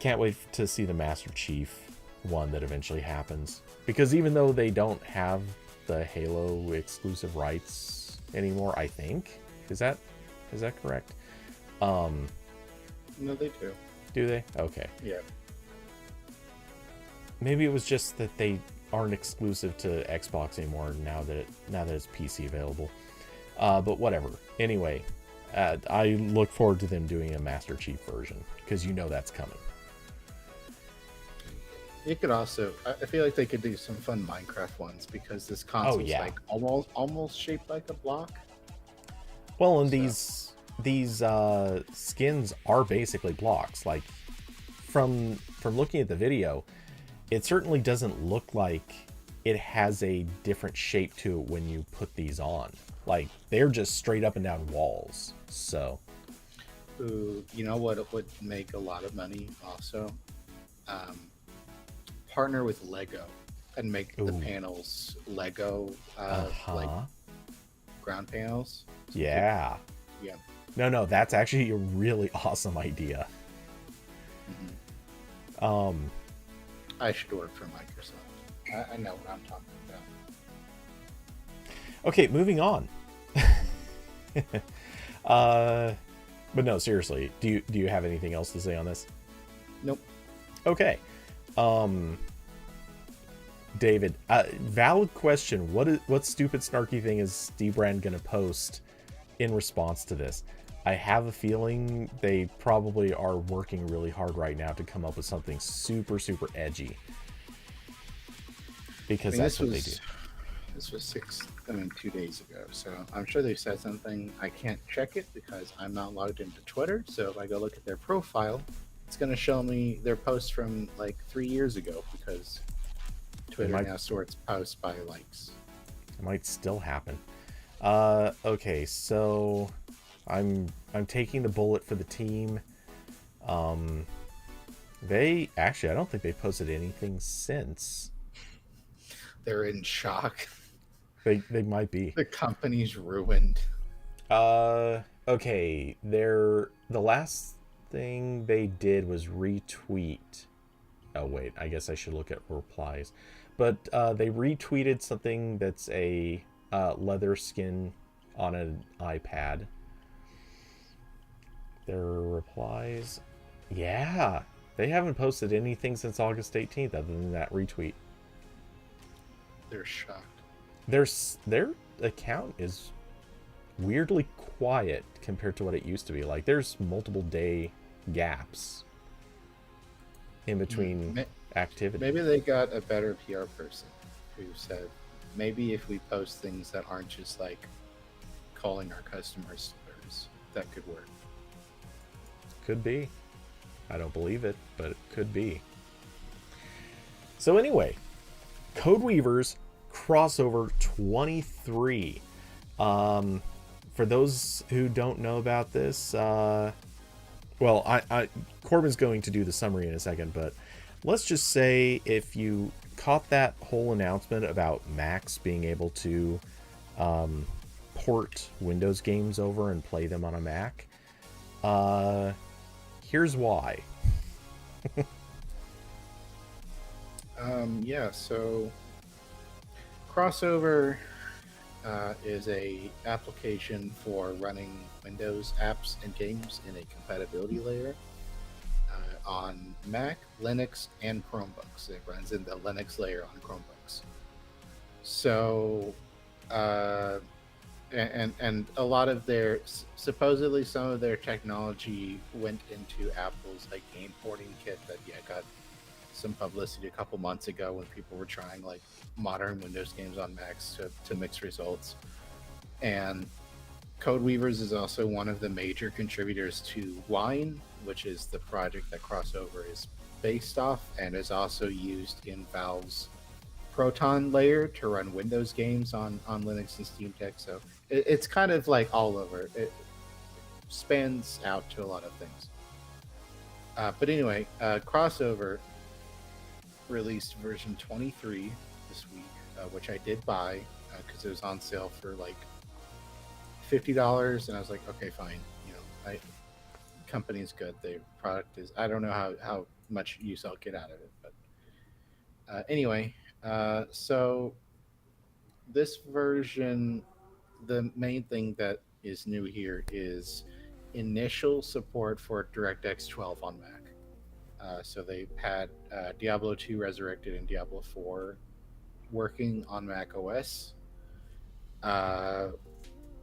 S1: Can't wait to see the Master Chief one that eventually happens. Because even though they don't have the Halo exclusive rights anymore, I think. Is that correct?
S2: No, they do.
S1: Do they? Okay.
S2: Yeah.
S1: Maybe it was just that they aren't exclusive to Xbox anymore now that it's PC available. But whatever. Anyway, I look forward to them doing a Master Chief version because that's coming.
S2: You could also, I feel like they could do some fun Minecraft ones because this console's like almost shaped like a block.
S1: Well, and these skins are basically blocks. Like from looking at the video, it certainly doesn't look like it has a different shape to it when you put these on. Like they're just straight up and down walls. So,
S2: ooh, you know what would make a lot of money also? Partner with Lego and make the panels Lego like ground panels.
S1: Yeah.
S2: Yeah.
S1: No, that's actually a really awesome idea.
S2: Mm-hmm. I should work for Microsoft. I know what I'm talking about.
S1: Okay, moving on. But no, seriously, do you have anything else to say on this?
S2: Nope.
S1: Okay. David, valid question. What stupid snarky thing is Dbrand gonna post in response to this? I have a feeling they probably are working really hard right now to come up with something super, super edgy. Because that's what they do.
S2: This was 2 days ago, so I'm sure they said something. I can't check it because I'm not logged into Twitter, so if I go look at their profile, it's going to show me their posts from like 3 years ago because Twitter now sorts posts by likes.
S1: It might still happen. Okay, so I'm taking the bullet for the team. They actually, I don't think they posted anything since.
S2: They're in shock.
S1: They might be.
S2: The company's ruined.
S1: Okay, the last thing they did was retweet. Oh wait, I guess I should look at replies. But they retweeted something that's a leather skin on an iPad. Their replies, yeah, they haven't posted anything since August 18th other than that retweet.
S2: They're shocked.
S1: Their account is weirdly quiet compared to what it used to be. Like there's multiple day gaps in between activity.
S2: Maybe they got a better PR person who said, maybe if we post things that aren't just like calling our customers slurs, that could work.
S1: Could be. I don't believe it, but it could be. So anyway, Code Weavers crossover 23. For those who don't know about this, Corbin's going to do the summary in a second, but let's just say if you caught that whole announcement about Macs being able to port Windows games over and play them on a Mac, here's why.
S2: So Crossover is a application for running Windows apps and games in a compatibility layer. on Mac, Linux, and Chromebooks. It runs in the Linux layer on Chromebooks. So, uh, and a lot of their supposedly some of their technology went into Apple's like game porting kit that got some publicity a couple months ago when people were trying like modern Windows games on Macs to mix results. And Codeweavers is also one of the major contributors to Wine, which is the project that Crossover is based off, and is also used in Valve's Proton layer to run Windows games on Linux and Steam Deck. So it's kind of like all over. It spans out to a lot of things. But anyway, Crossover released version 23 this week, which I did buy because it was on sale for like $50, and I was like, okay, fine. Company's good. The product is. I don't know how much use I'll get out of it, but anyway. So this version, the main thing that is new here is initial support for DirectX 12 on Mac. So they had Diablo 2 Resurrected and Diablo 4 working on Mac OS.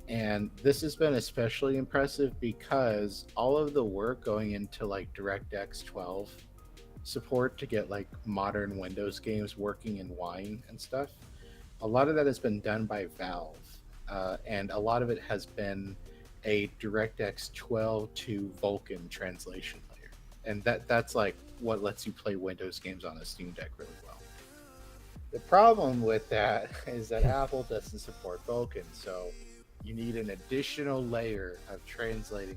S2: And this has been especially impressive because all of the work going into like DirectX 12 support to get like modern Windows games working in Wine and stuff, a lot of that has been done by Valve. And a lot of it has been a DirectX 12 to Vulkan translation layer. And that's like what lets you play Windows games on a Steam Deck really well. The problem with that is that Apple doesn't support Vulkan, so you need an additional layer of translating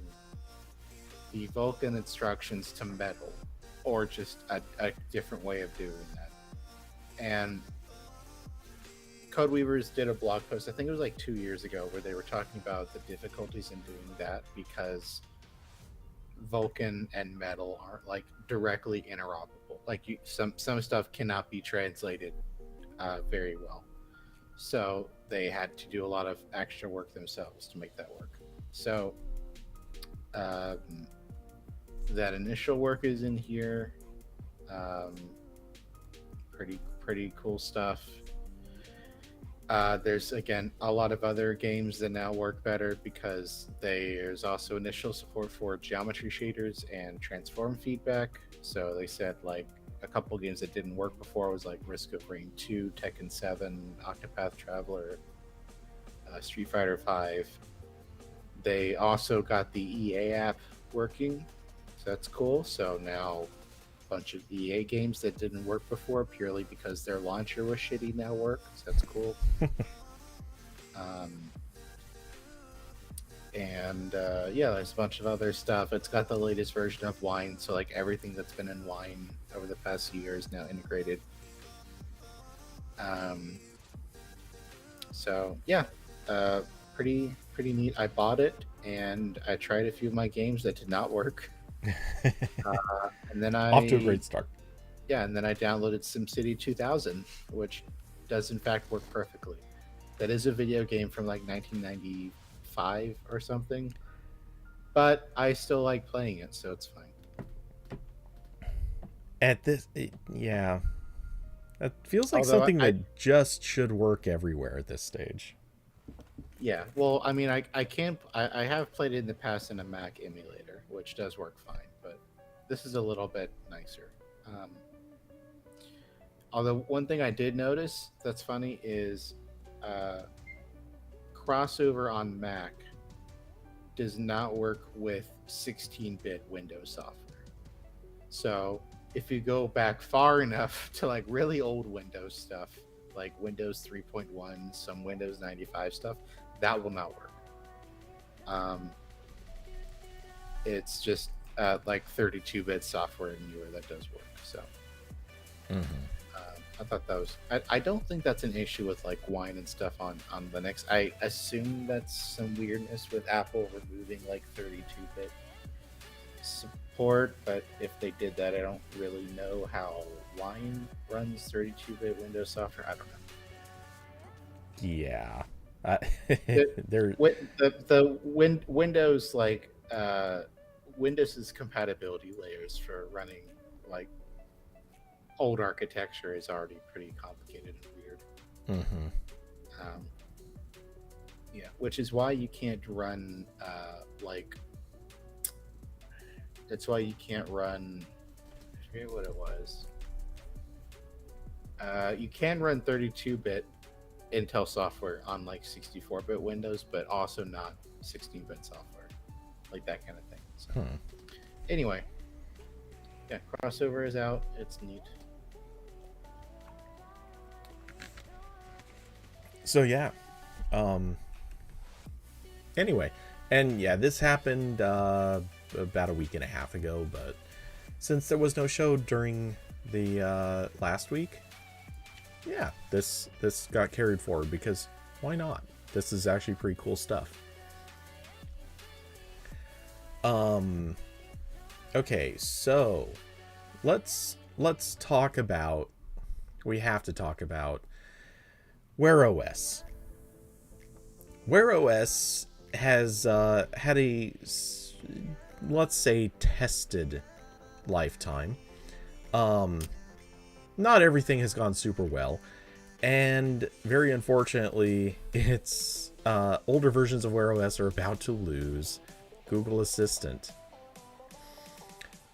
S2: the Vulkan instructions to Metal, or just a different way of doing that. And Codeweavers did a blog post, I think it was like 2 years ago, where they were talking about the difficulties in doing that because Vulkan and Metal aren't like directly interoperable. Like some stuff cannot be translated very well. So they had to do a lot of extra work themselves to make that work. So that initial work is in here. Pretty cool stuff. There's again a lot of other games that now work better because there's also initial support for geometry shaders and transform feedback. So they said like a couple games that didn't work before was like Risk of Rain 2, Tekken 7, Octopath Traveler, Street Fighter 5. They also got the EA app working, so that's cool. So now a bunch of EA games that didn't work before purely because their launcher was shitty now work, so that's cool. There's a bunch of other stuff. It's got the latest version of Wine, so like everything that's been in Wine over the past few years now integrated. Pretty neat. I bought it and I tried a few of my games that did not work. And then
S1: off to a great start.
S2: Yeah, and then I downloaded SimCity 2000, which does in fact work perfectly. That is a video game from like 1995 or something, but I still like playing it, so it's fine.
S1: Yeah, that feels like something that just should work everywhere at this stage.
S2: Yeah, well, I mean, I can't. I have played it in the past in a Mac emulator, which does work fine, but this is a little bit nicer. Although one thing I did notice that's funny is Crossover on Mac does not work with 16-bit Windows software. So if you go back far enough to like really old Windows stuff, like Windows 3.1, some Windows 95 stuff, that will not work. It's just like 32-bit software and newer that does work. So I thought that was. I don't think that's an issue with like Wine and stuff on Linux. I assume that's some weirdness with Apple removing like 32-bit support, but if they did that, I don't really know how Wine runs 32-bit Windows software. I don't know.
S1: Yeah.
S2: The Windows like Windows's compatibility layers for running like old architecture is already pretty complicated and weird. Um, yeah, which is why you can't run like. That's why you can't run. I forget what it was. You can run 32-bit Intel software on like 64-bit Windows, but also not 16-bit software, like that kind of thing. So, anyway, yeah, crossover is out. It's neat.
S1: So yeah. Anyway, and yeah, this happened about a week and a half ago, but since there was no show during the last week, yeah, this got carried forward because why not? This is actually pretty cool stuff. Okay, so let's talk about. We have to talk about Wear OS. Wear OS has had a, let's say, tested lifetime. Not everything has gone super well, and very unfortunately, its older versions of Wear OS are about to lose Google Assistant.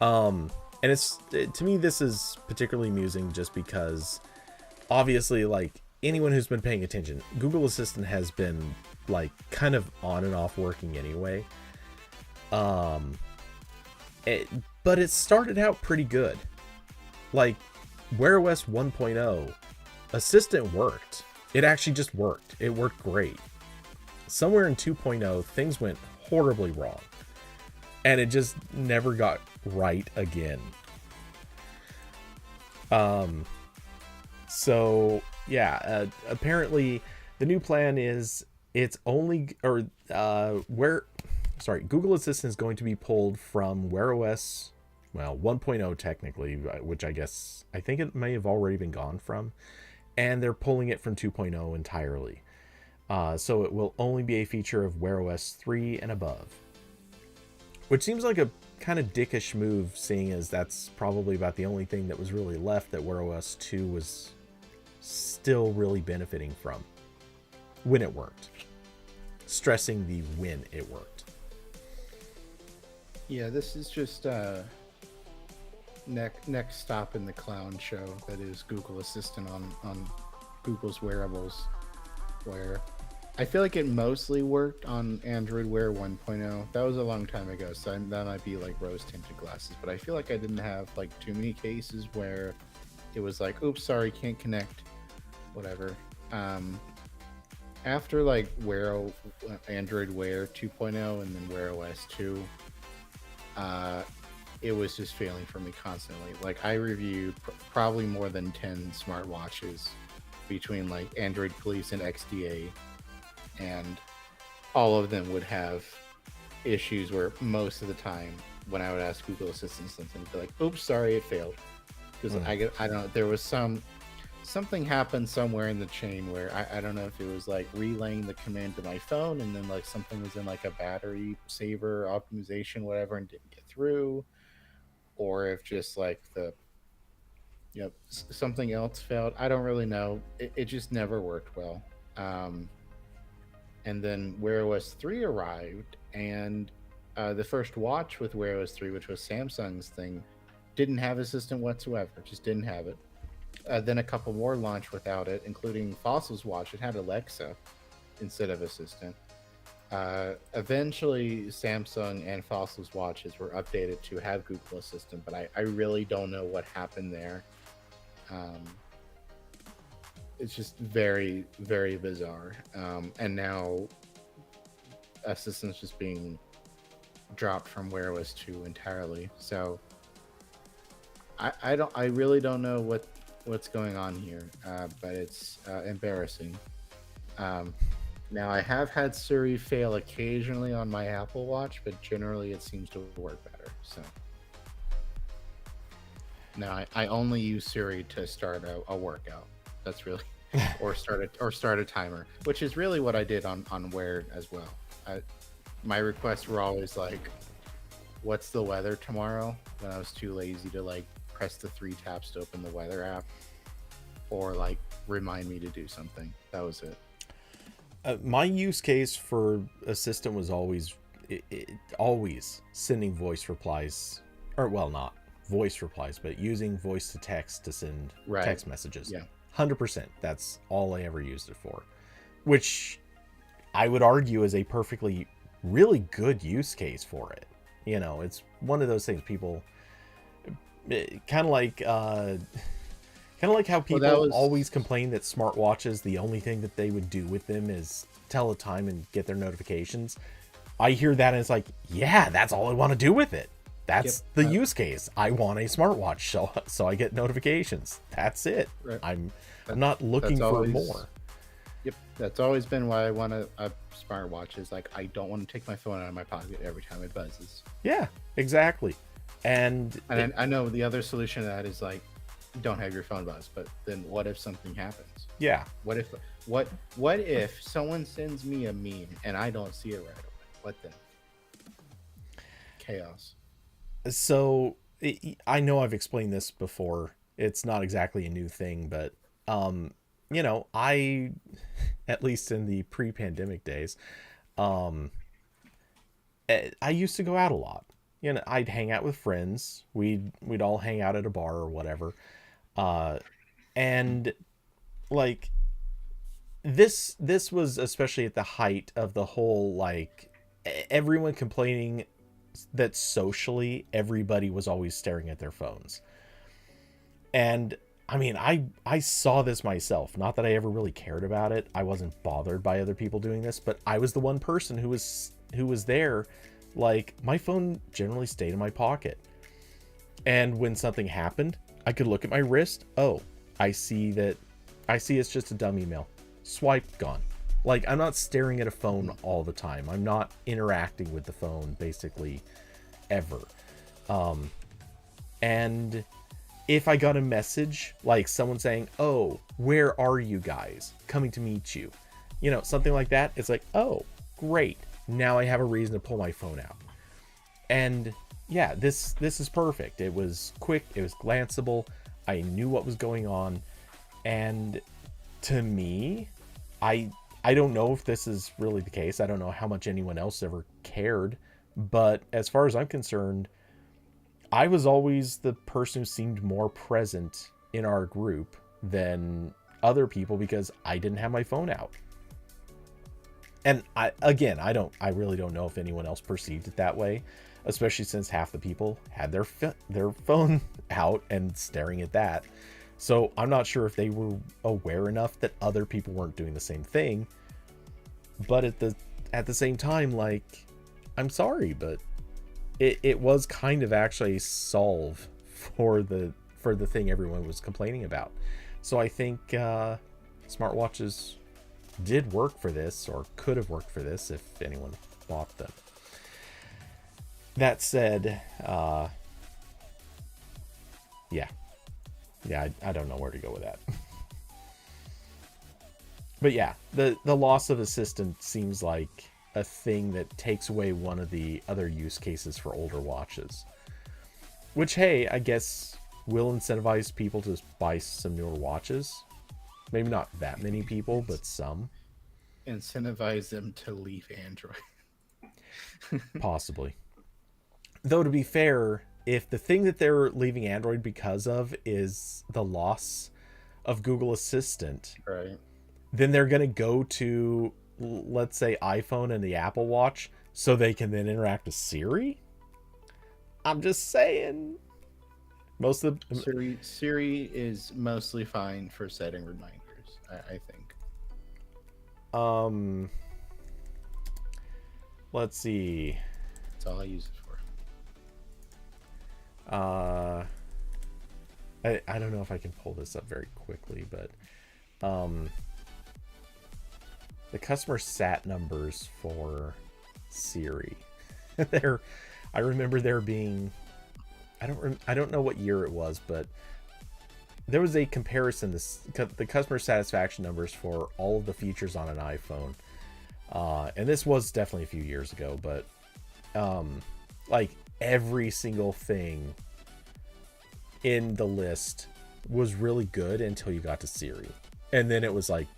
S1: And to me, this is particularly amusing just because, obviously, like anyone who's been paying attention, Google Assistant has been like kind of on and off working anyway. But it started out pretty good. Like Wear OS 1.0, Assistant worked. It actually just worked. It worked great. Somewhere in 2.0, things went horribly wrong, and it just never got right again. So yeah, apparently the new plan is it's only Google Assistant is going to be pulled from Wear OS, well, 1.0 technically, which I think it may have already been gone from, and they're pulling it from 2.0 entirely. So it will only be a feature of Wear OS 3 and above, which seems like a kind of dickish move, seeing as that's probably about the only thing that was really left that Wear OS 2 was still really benefiting from when it worked. Stressing the when it worked.
S2: Yeah, this is just next stop in the clown show that is Google Assistant on Google's wearables, where I feel like it mostly worked on Android Wear 1.0. That was a long time ago, so that might be like rose-tinted glasses, but I feel like I didn't have like too many cases where it was like, oops, sorry, can't connect, whatever. After like Android Wear 2.0 and then Wear OS 2, it was just failing for me constantly. Like I reviewed probably more than 10 smartwatches between like Android Police and XDA, and all of them would have issues where most of the time when I would ask Google Assistant something, they'd be like, oops, sorry, it failed. Because I don't know, there was something happened somewhere in the chain where I don't know if it was like relaying the command to my phone and then like something was in like a battery saver optimization, whatever, and didn't get through, or if just like something else failed. I don't really know. It just never worked well. And then Wear OS 3 arrived, and the first watch with Wear OS 3, which was Samsung's thing, didn't have Assistant whatsoever. Just didn't have it. Then a couple more launched without it, including Fossil's watch. It had Alexa instead of Assistant. Eventually, Samsung and Fossil's watches were updated to have Google Assistant, but I really don't know what happened there. It's just very, very bizarre. And now Assistant's just being dropped from Wear OS 2 entirely. So I really don't know what's going on here, but it's embarrassing. Now I have had Siri fail occasionally on my Apple Watch, but generally it seems to work better. So now I only use Siri to start a workout. That's really or start a timer, which is really what I did on Wear as well. My requests were always like, what's the weather tomorrow when I was too lazy to like press the 3 taps to open the weather app or like remind me to do something. That was it.
S1: My use case for Assistant was always sending voice replies, or well, not voice replies, but using voice to text to send text messages.
S2: Yeah.
S1: 100%. That's all I ever used it for, which I would argue is a perfectly really good use case for it. You know, it's one of those things people kind of like how people always complain that smartwatches, the only thing that they would do with them is tell a time and get their notifications. I hear that and it's like, yeah, that's all I want to do with it. That's the use case. I want a smartwatch so I get notifications. That's it. Right. I'm not looking for more.
S2: Yep, that's always been why I want a smartwatch. Is like I don't want to take my phone out of my pocket every time it buzzes.
S1: Yeah, exactly. And
S2: I know the other solution to that is like, don't have your phone buzz. But then what if something happens?
S1: Yeah.
S2: What if someone sends me a meme and I don't see it right away? What then? Chaos.
S1: So I know I've explained this before. It's not exactly a new thing, but you know, I, at least in the pre-pandemic days, I used to go out a lot. You know, I'd hang out with friends. We'd all hang out at a bar or whatever. And like this was especially at the height of the whole, like, everyone complaining that socially everybody was always staring at their phones. And I mean, I saw this myself. Not that I ever really cared about it. I wasn't bothered by other people doing this, but I was the one person who was there. Like, my phone generally stayed in my pocket. And when something happened, I could look at my wrist. Oh, I see it's just a dumb email. Swipe, gone. Like, I'm not staring at a phone all the time. I'm not interacting with the phone basically ever. And if I got a message, like someone saying, oh, where are you guys? Coming to meet you. You know, something like that. It's like, oh, great. Now I have a reason to pull my phone out. And yeah, this is perfect. It was quick. It was glanceable. I knew what was going on. And to me, I don't know if this is really the case. I don't know how much anyone else ever cared. But as far as I'm concerned, I was always the person who seemed more present in our group than other people because I didn't have my phone out. And I really don't know if anyone else perceived it that way, especially since half the people had their phone out and staring at that. So I'm not sure if they were aware enough that other people weren't doing the same thing. But at the same time, like, I'm sorry, but it was kind of actually a solve for the thing everyone was complaining about. So I think smartwatches did work for this, or could have worked for this if anyone bought them. That said, yeah, I don't know where to go with that. But yeah, the loss of Assistant seems like a thing that takes away one of the other use cases for older watches. Which, hey, I guess will incentivize people to buy some newer watches. Maybe not that many people, but some.
S2: Incentivize them to leave Android.
S1: Possibly. Though, to be fair, if the thing that they're leaving Android because of is the loss of Google Assistant,
S2: right,
S1: then they're going to go to, let's say, iPhone and the Apple Watch so they can then interact with Siri? I'm just saying. Most of the
S2: Siri is mostly fine for setting reminders, I think.
S1: Let's see.
S2: That's all I use it for.
S1: I don't know if I can pull this up very quickly, but the customer sat numbers for Siri, I remember there being, I don't know what year it was, but there was a comparison, the customer satisfaction numbers for all of the features on an iPhone, and this was definitely a few years ago, but like every single thing in the list was really good until you got to Siri. And then it was like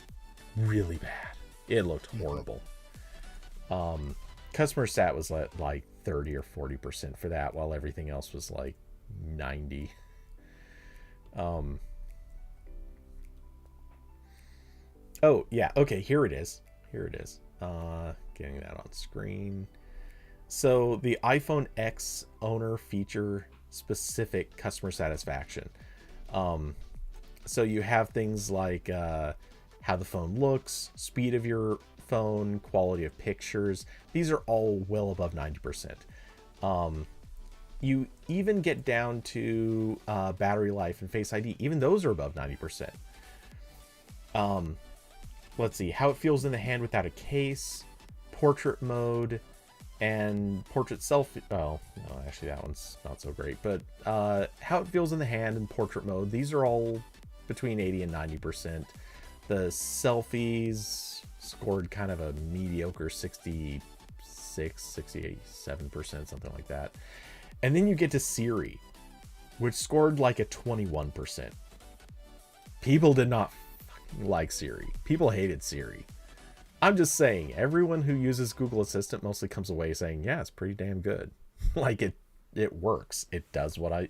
S1: really bad. It looked horrible. Customer sat was like 30 or 40% for that, while everything else was like 90. Oh yeah, okay, here it is. Getting that on screen. So the iPhone X owner feature specific customer satisfaction. So you have things like how the phone looks, speed of your phone, quality of pictures. These are all well above 90%. You even get down to battery life and Face ID. Even those are above 90%. Let's see, how it feels in the hand without a case, portrait mode, and portrait selfie. Oh, no, actually that one's not so great. But how it feels in the hand and portrait mode, these are all between 80 and 90%. The selfies scored kind of a mediocre 67%, something like that. And then you get to Siri, which scored like a 21%. People did not like Siri. People hated Siri. I'm just saying, everyone who uses Google Assistant mostly comes away saying, yeah, it's pretty damn good. Like it works. It does what I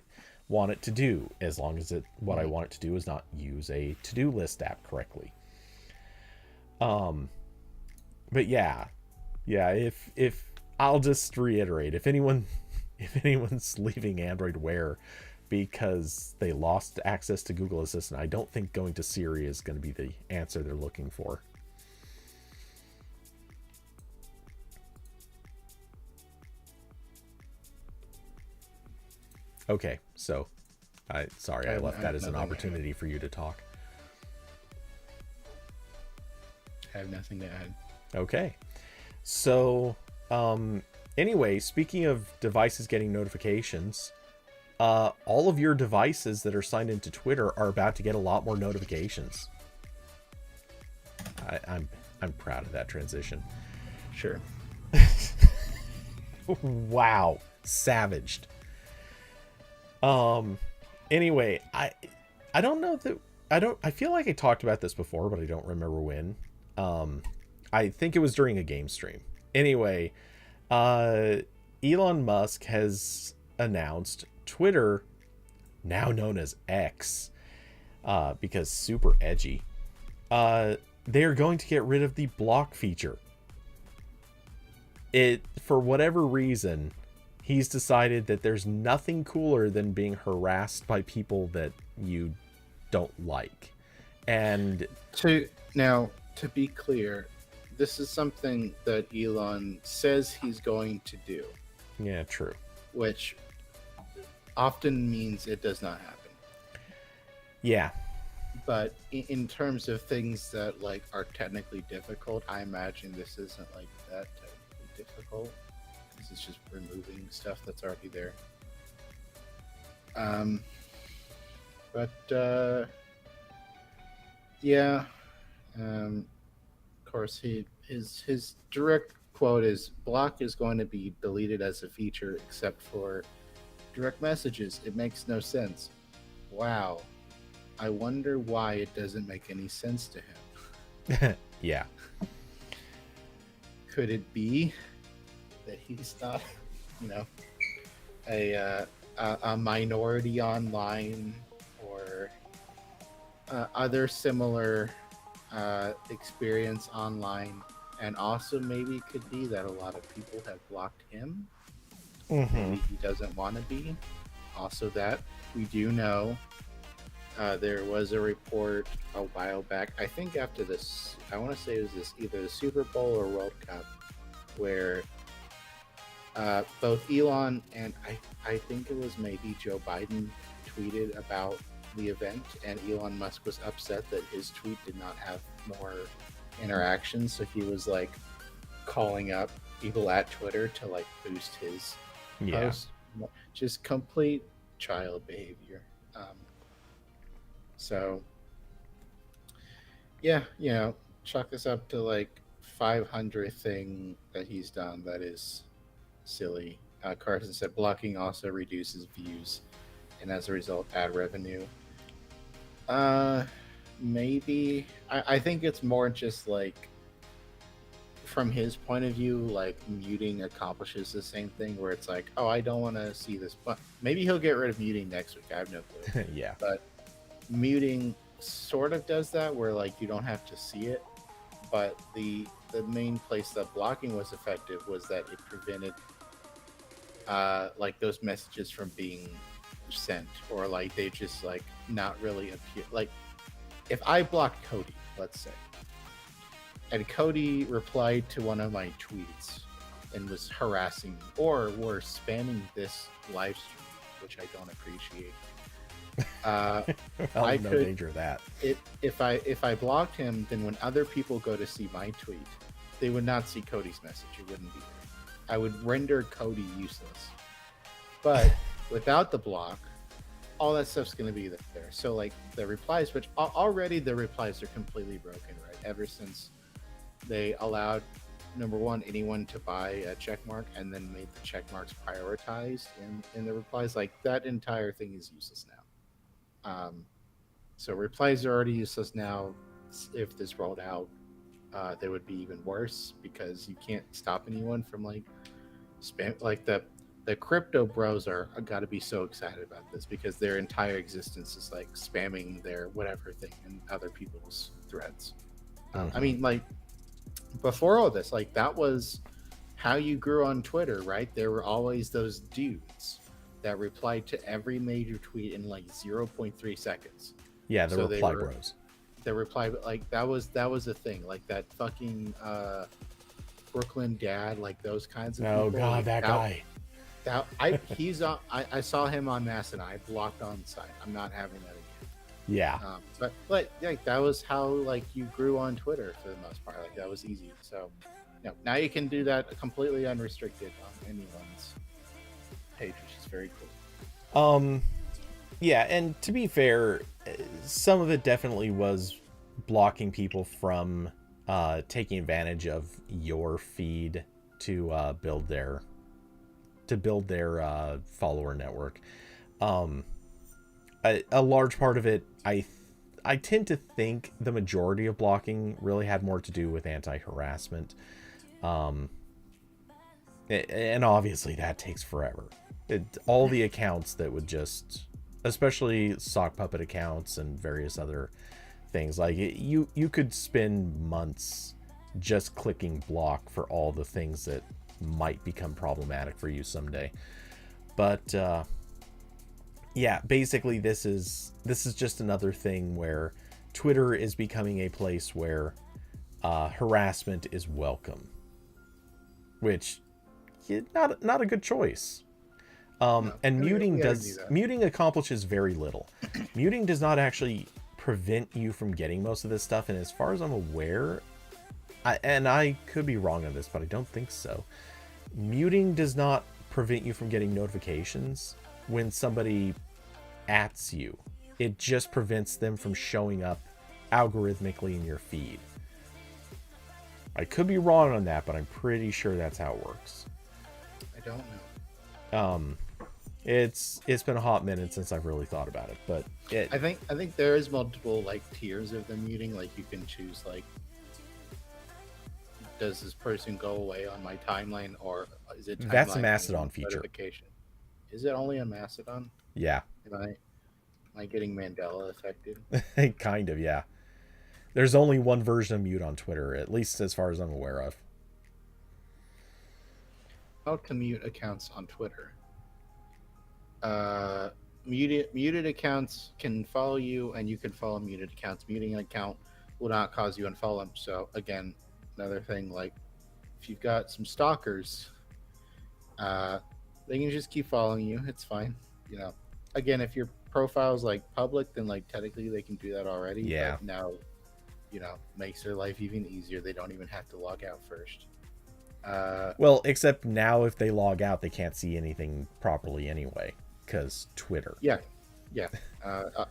S1: want it to do, as long as what I want it to do is not use a to-do list app correctly. But yeah, if I'll just reiterate, if anyone's leaving Android Wear because they lost access to Google Assistant, I don't think going to Siri is going to be the answer they're looking for. Okay, so I left that as an opportunity for you to talk.
S2: I have nothing to add.
S1: Okay, so anyway, speaking of devices getting notifications, all of your devices that are signed into Twitter are about to get a lot more notifications. I'm proud of that transition.
S2: Sure.
S1: Wow, savaged. Anyway, I don't know that I feel like I talked about this before, but I don't remember when. I think it was during a game stream. Anyway, Elon Musk has announced Twitter, now known as X, because super edgy, they are going to get rid of the block feature. For whatever reason, he's decided that there's nothing cooler than being harassed by people that you don't like. And
S2: to be clear, this is something that Elon says he's going to do.
S1: Yeah, true.
S2: Which often means it does not happen.
S1: Yeah.
S2: But in terms of things that like are technically difficult, I imagine this isn't like that technically difficult. This is just removing stuff that's already there. Yeah. Of course, his direct quote is, "Block is going to be deleted as a feature, except for direct messages. It makes no sense." Wow. I wonder why it doesn't make any sense to him.
S1: Yeah.
S2: Could it be that he's not, a minority online, or other similar experience online, and also maybe it could be that a lot of people have blocked him. Maybe he doesn't want to be. Also, that we do know there was a report a while back, I think after this, I want to say it was either the Super Bowl or World Cup, where both Elon and I think it was maybe Joe Biden tweeted about the event, and Elon Musk was upset that his tweet did not have more interactions, so he was like calling up people at Twitter to like boost his post. Just complete child behavior. So yeah, chalk this up to like 500 thing that he's done that is silly. Carson said blocking also reduces views and as a result ad revenue. Uh, maybe. I think it's more just like from his point of view, like muting accomplishes the same thing where it's like, oh, I don't want to see this, but maybe he'll get rid of muting next week. I have no clue.
S1: Yeah.
S2: But muting sort of does that where like you don't have to see it, but the main place that blocking was effective was that it prevented like those messages from being sent, or like they just like not really appear. Like if I blocked Cody, let's say, and Cody replied to one of my tweets and was harassing me, or were spamming this live stream, which I don't appreciate.
S1: Well, no danger of that.
S2: If I blocked him, then when other people go to see my tweet, they would not see Cody's message. It wouldn't be there. I would render Cody useless. But without the block, all that stuff's going to be there. So like the replies, which already the replies are completely broken, right? Ever since they allowed, number one, anyone to buy a check mark and then made the check marks prioritized in the replies, like that entire thing is useless now. So replies are already useless now. If this rolled out, they would be even worse because you can't stop anyone from like spam. Like the crypto bros are got to be so excited about this because their entire existence is like spamming their whatever thing in other people's threads. I mean, like before all this, like that was how you grew on Twitter, right? There were always those dudes that replied to every major tweet in like 0.3 seconds.
S1: Yeah, the reply bros.
S2: The reply, like that was a thing. Like that fucking Brooklyn dad, like those kinds of
S1: people. Oh god,
S2: like,
S1: that guy.
S2: He's on. I saw him on Mass and I blocked on site. I'm not having that again.
S1: Yeah.
S2: But like that was how like you grew on Twitter for the most part. Like that was easy. So now you can do that completely unrestricted on anyone's page, which is very cool.
S1: Yeah, and to be fair, some of it definitely was blocking people from taking advantage of your feed to build their follower network. A large part of it, I tend to think the majority of blocking really had more to do with anti-harassment. And obviously that takes forever. All the accounts that would just, especially sock puppet accounts and various other things, like you could spend months just clicking block for all the things that might become problematic for you someday. But yeah, basically this is just another thing where Twitter is becoming a place where harassment is welcome, which not a good choice. And muting accomplishes very little. Muting does not actually prevent you from getting most of this stuff, and as far as I'm aware, I could be wrong on this, but I don't think so. Muting does not prevent you from getting notifications when somebody @s you. It just prevents them from showing up algorithmically in your feed. I could be wrong on that, but I'm pretty sure that's how it works.
S2: I don't know.
S1: It's been a hot minute since I've really thought about it, but
S2: I think there is multiple like tiers of the muting. Like you can choose like, does this person go away on my timeline, or is it
S1: that's a Mastodon feature?
S2: Is it only on Mastodon?
S1: Yeah.
S2: Am I getting Mandela affected?
S1: Kind of, yeah. There's only one version of mute on Twitter, at least as far as I'm aware of.
S2: How to mute accounts on Twitter? Muted accounts can follow you, and you can follow muted accounts. Muting an account will not cause you unfollow them. So again, another thing, like if you've got some stalkers, they can just keep following you. It's fine. Again, if your profile's like public, then like technically they can do that already.
S1: Yeah.
S2: But now, makes their life even easier. They don't even have to log out first.
S1: Well, except now if they log out, they can't see anything properly anyway, because Twitter.
S2: Yeah.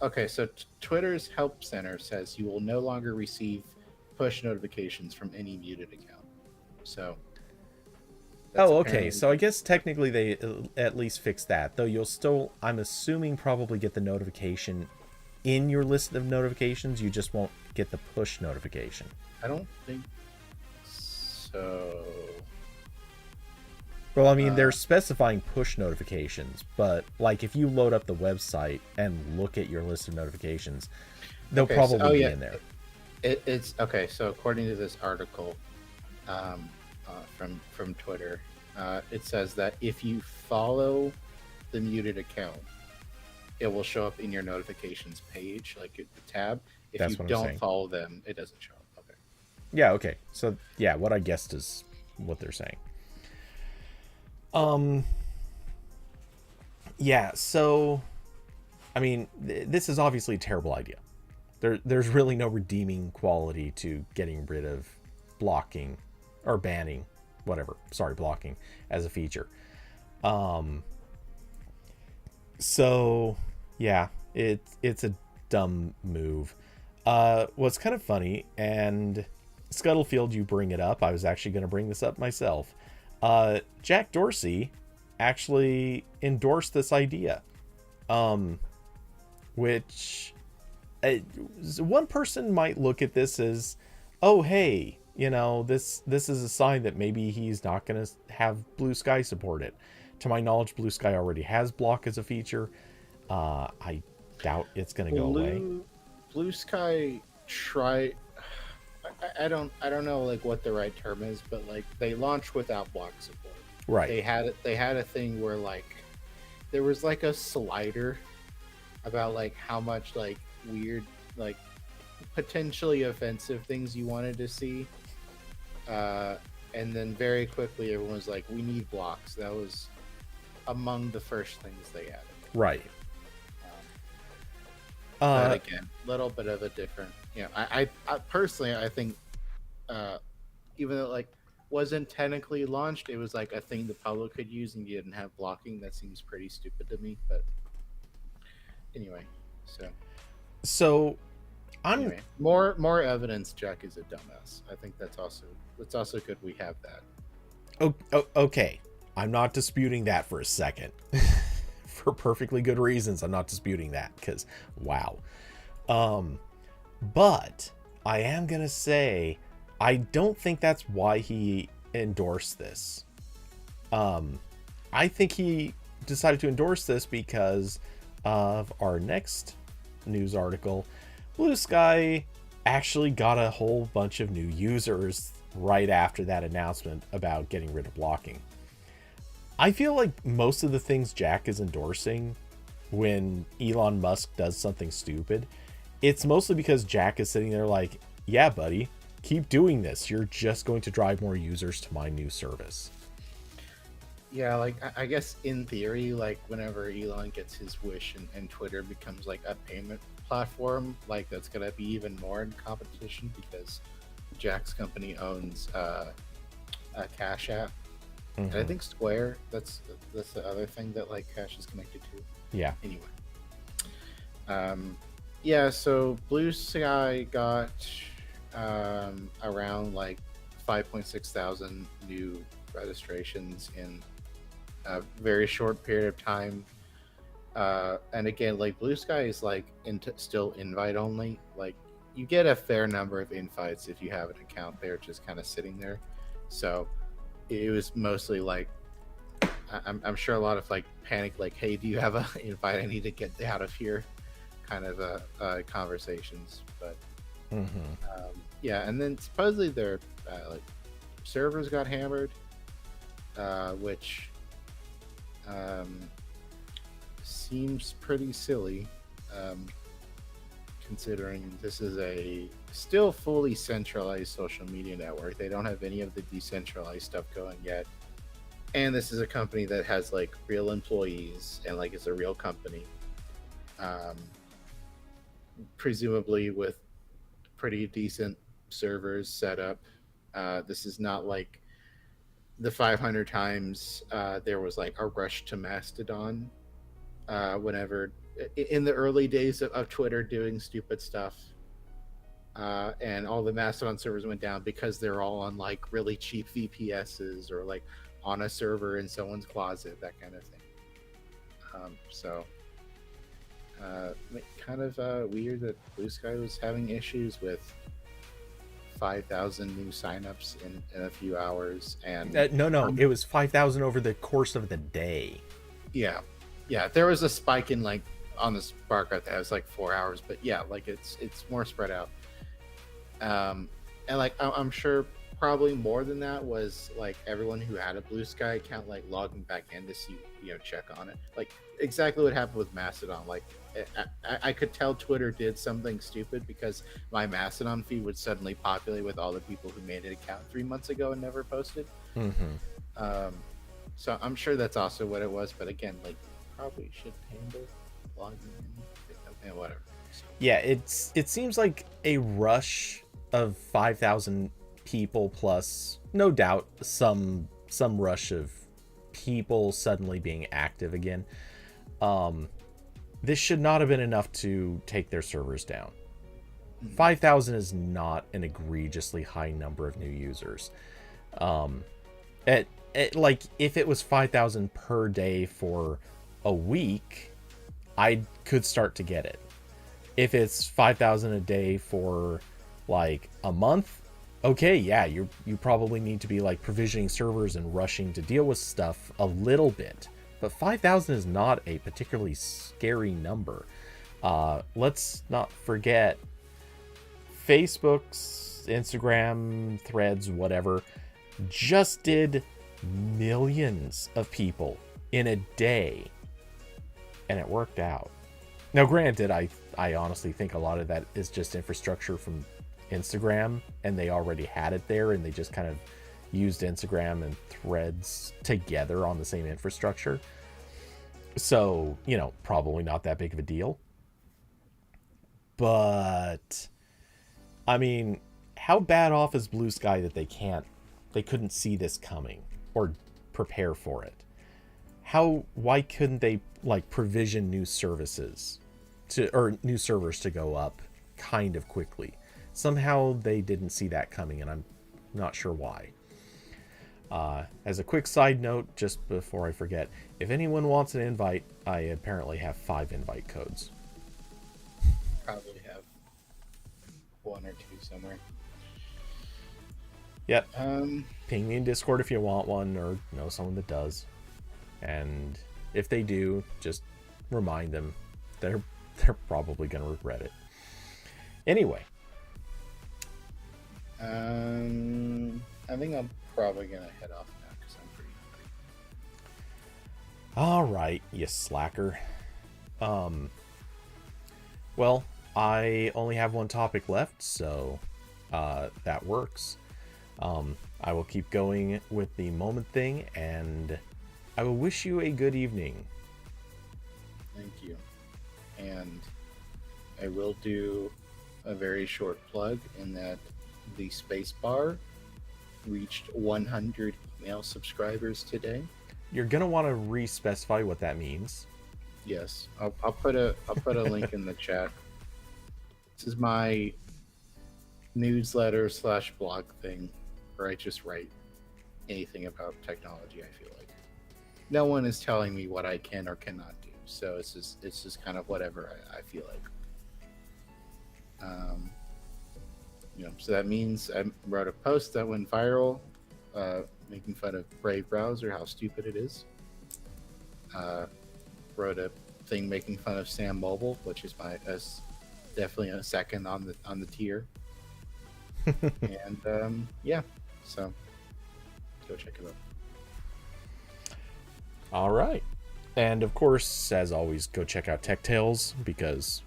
S2: Okay, so Twitter's Help Center says you will no longer receive push notifications from any muted account. So That's
S1: Oh, okay.
S2: apparently
S1: So I guess technically they at least fixed that, though you'll still, I'm assuming, probably get the notification in your list of notifications. You just won't get the push notification.
S2: I don't think so.
S1: Well, I mean,
S2: Uh,
S1: they're specifying push notifications, but like if you load up the website and look at your list of notifications, they'll
S2: okay, so,
S1: probably be in there.
S2: it's okay. So according to this article, from Twitter, it says that if you follow the muted account, it will show up in your notifications page, like the tab. If
S1: That's
S2: you
S1: what I'm
S2: don't
S1: saying.
S2: follow them, it doesn't show up. Okay.
S1: Yeah, okay. So yeah, what I guessed is what they're saying. Um yeah, so I mean, this is obviously a terrible idea. There's really no redeeming quality to getting rid of blocking or banning, whatever. Sorry, blocking as a feature. Um so yeah, it's a dumb move. What's kind of funny, and Scuttlefield, you bring it up. I was actually going to bring this up myself. Jack Dorsey actually endorsed this idea, which one person might look at this as, oh hey, this is a sign that maybe he's not going to have Blue Sky support it. To my knowledge, Blue Sky already has block as a feature. I doubt it's going to go away.
S2: Blue Sky try. I don't know like what the right term is, but like they launched without block support.
S1: Right.
S2: They had a thing where like there was like a slider about like how much like weird like potentially offensive things you wanted to see. And then very quickly everyone was like, we need blocks. That was among the first things they added.
S1: Right.
S2: But again, a little bit of a different, I personally, I think, even though it, like wasn't technically launched, it was like a thing the public could use and you didn't have blocking. That seems pretty stupid to me, but anyway,
S1: so I'm
S2: more evidence Jack is a dumbass. I think that's also good we have that.
S1: okay. I'm not disputing that for a second. For perfectly good reasons, I'm not disputing that, because wow. But I am gonna say I don't think that's why he endorsed this. I think he decided to endorse this because of our next news article. Blue Sky actually got a whole bunch of new users right after that announcement about getting rid of blocking. I feel like most of the things Jack is endorsing when Elon Musk does something stupid, it's mostly because Jack is sitting there like, yeah, buddy, keep doing this. You're just going to drive more users to my new service.
S2: Yeah, like I guess in theory, like whenever Elon gets his wish and Twitter becomes like a payment platform, like that's gonna be even more in competition because Jack's company owns a Cash App.
S1: Mm-hmm.
S2: And I think Square, that's the other thing that like Cash is connected to.
S1: Yeah.
S2: Anyway. Yeah, so Blue Sky got around like 5.6 thousand new registrations in a very short period of time. And again, like Blue Sky is like still invite only. Like you get a fair number of invites if you have an account there just kind of sitting there. So it was mostly like I'm sure a lot of like panic, like, hey, do you have an invite? I need to get out of here, kind of conversations. But yeah, and then supposedly their like servers got hammered, which seems pretty silly, considering this is a still fully centralized social media network. They don't have any of the decentralized stuff going yet. And this is a company that has like real employees and like it's a real company, presumably with pretty decent servers set up. This is not like the 500 times there was like a rush to Mastodon whenever in the early days of Twitter doing stupid stuff. And all the Mastodon servers went down because they're all on like really cheap VPSs or like on a server in someone's closet, that kind of thing. So kind of weird that Blue Sky was having issues with 5,000 new signups in a few hours. And
S1: no, it was 5,000 over the course of the day.
S2: Yeah, there was a spike in like on the Spark that was like 4 hours, but yeah, like it's more spread out. And like I'm sure probably more than that was like everyone who had a Blue Sky account like logging back in to see, check on it, like exactly what happened with Mastodon. Like I could tell Twitter did something stupid because my Mastodon feed would suddenly populate with all the people who made an account 3 months ago and never posted. So I'm sure that's also what it was, but again, like probably should handle logging in and whatever.
S1: Yeah, it seems like a rush of 5,000 people plus, no doubt, some rush of people suddenly being active again. This should not have been enough to take their servers down. 5,000 is not an egregiously high number of new users. Like if it was 5,000 per day for a week, I could start to get it. If it's 5,000 a day for like a month, okay, yeah, you probably need to be like provisioning servers and rushing to deal with stuff a little bit. But 5,000 is not a particularly scary number. Let's not forget Facebook's, Instagram, Threads, whatever, just did millions of people in a day, and it worked out. Now, granted, I honestly think a lot of that is just infrastructure from Instagram, and they already had it there, and they just kind of used Instagram and Threads together on the same infrastructure. So, probably not that big of a deal. But, I mean, how bad off is Blue Sky that they couldn't see this coming or prepare for it? Why couldn't they like provision new services or new servers to go up kind of quickly? Somehow they didn't see that coming, and I'm not sure why. As a quick side note, just before I forget, if anyone wants an invite, I apparently have 5 invite codes.
S2: Probably have 1 or 2 somewhere.
S1: Yep. Ping me in Discord if you want one or know someone that does. And if they do, just remind them. They're probably going to regret it. Anyway.
S2: I think I'm probably going to head off now because I'm pretty hungry.
S1: All right, you slacker. Well, I only have one topic left, so that works. I will keep going with the moment thing, and I will wish you a good evening.
S2: Thank you. And I will do a very short plug in that the space bar reached 100 email subscribers today.
S1: You're gonna want to re-specify what that means.
S2: Yes, I'll put a link in the chat. This is my newsletter / blog thing where I just write anything about technology. I feel like no one is telling me what I can or cannot do, so it's just kind of whatever I feel like. So that means I wrote a post that went viral, making fun of Brave browser, how stupid it is. Wrote a thing making fun of Sam Mobile, which is definitely a second on the tier. And yeah, so go check it out.
S1: All right, and of course, as always, go check out Tech Tales because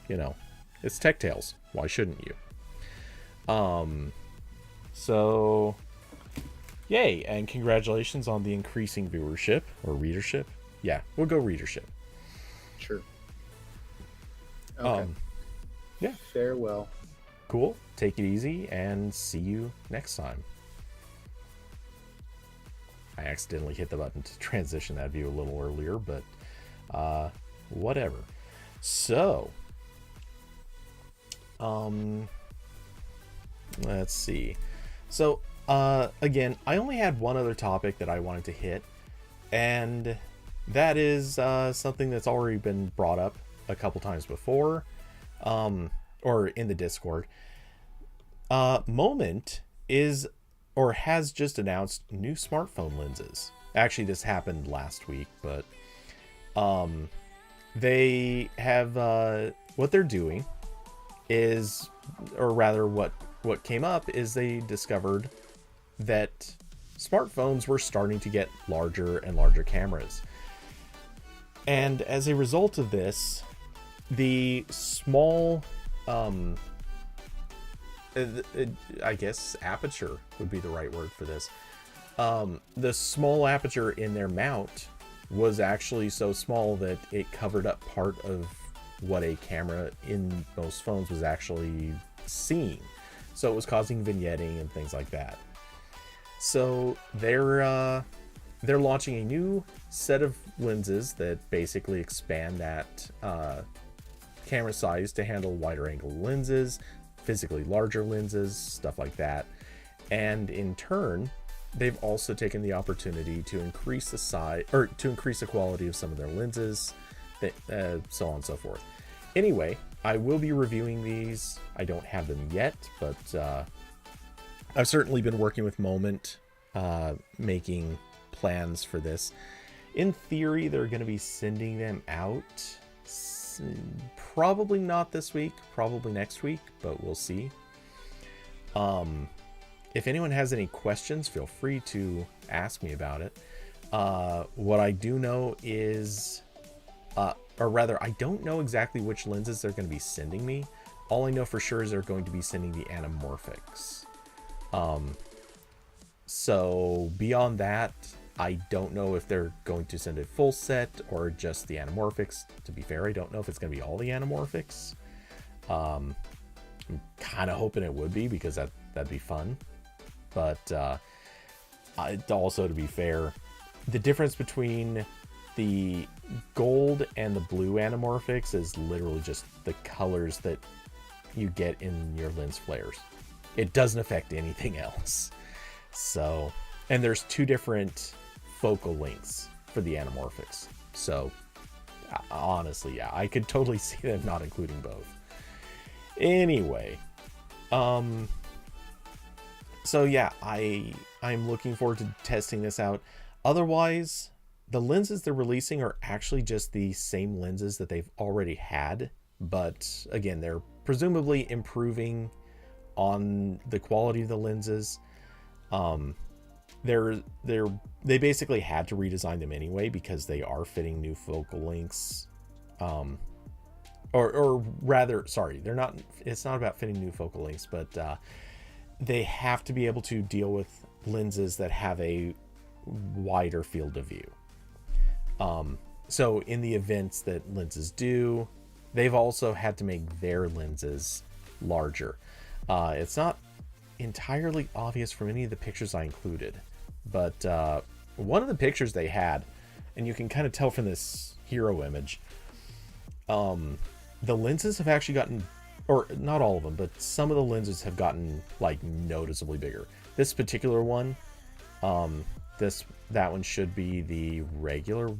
S1: it's Tech Tales. Why shouldn't you? So yay, and congratulations on the increasing viewership or readership. Yeah, we'll go readership.
S2: Sure. Okay.
S1: Yeah.
S2: Farewell.
S1: Cool. Take it easy and see you next time. I accidentally hit the button to transition that view a little earlier, but whatever. So, let's see. So Again, I only had one other topic that I wanted to hit, and that is something that's already been brought up a couple times before, or in the Discord. Moment is or has just announced new smartphone lenses. Actually, this happened last week, but they have what they're doing is, or rather what came up is they discovered that smartphones were starting to get larger and larger cameras. And as a result of this, the small, I guess aperture would be the right word for this. The small aperture in their mount was actually so small that it covered up part of what a camera in most phones was actually seeing. So it was causing vignetting and things like that. So they're launching a new set of lenses that basically expand that camera size to handle wider angle lenses, physically larger lenses, stuff like that. And in turn, they've also taken the opportunity to increase the size, or to increase the quality of some of their lenses, so on and so forth. Anyway, I will be reviewing these. I don't have them yet, but I've certainly been working with Moment, making plans for this. In theory, they're going to be sending them out probably not this week, probably next week, but we'll see. If anyone has any questions, feel free to ask me about it. What I do know is, or rather, I don't know exactly which lenses they're going to be sending me. All I know for sure is they're going to be sending the anamorphics. So beyond that, I don't know if they're going to send a full set or just the anamorphics. To be fair, I don't know if it's going to be all the anamorphics. I'm kind of hoping it would be, because that'd be fun. But also, to be fair, the difference between the gold and the blue anamorphics is literally just the colors that you get in your lens flares. It doesn't affect anything else. So, and there's two different focal lengths for the anamorphics. So, honestly, yeah, I could totally see them not including both. Anyway, so yeah, I'm looking forward to testing this out. Otherwise, the lenses they're releasing are actually just the same lenses that they've already had, but again, they're presumably improving on the quality of the lenses. They basically had to redesign them anyway, because they are fitting new focal lengths. Or rather, sorry, it's not about fitting new focal lengths, but they have to be able to deal with lenses that have a wider field of view. So in the events that lenses do, they've also had to make their lenses larger. It's not entirely obvious from any of the pictures I included, but one of the pictures they had, and you can kind of tell from this hero image, the lenses have actually gotten, or not all of them, but some of the lenses have gotten like noticeably bigger. This particular one, that one should be the regular.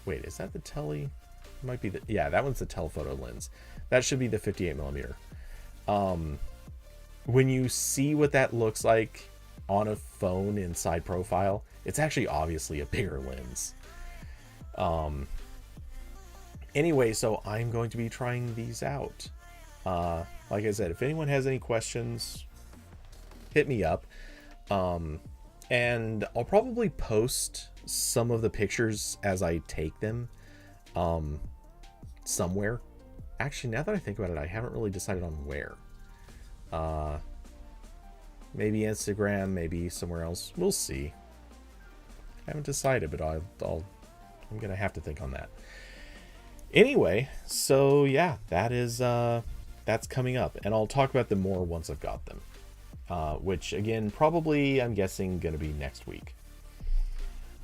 S1: Wait, is that the tele? It might be the, yeah, that one's the telephoto lens. That should be the 58 millimeter. When you see what that looks like on a phone in side profile, it's actually obviously a bigger lens. Anyway, so I'm going to be trying these out. Like I said, if anyone has any questions, hit me up. And I'll probably post some of the pictures as I take them somewhere. Actually, now that I think about it, I haven't really decided on where. Maybe Instagram, maybe somewhere else. We'll see. I haven't decided, but I'm gonna have to think on that. Anyway, so yeah, that's coming up, and I'll talk about them more once I've got them. Which again, probably I'm guessing gonna be next week.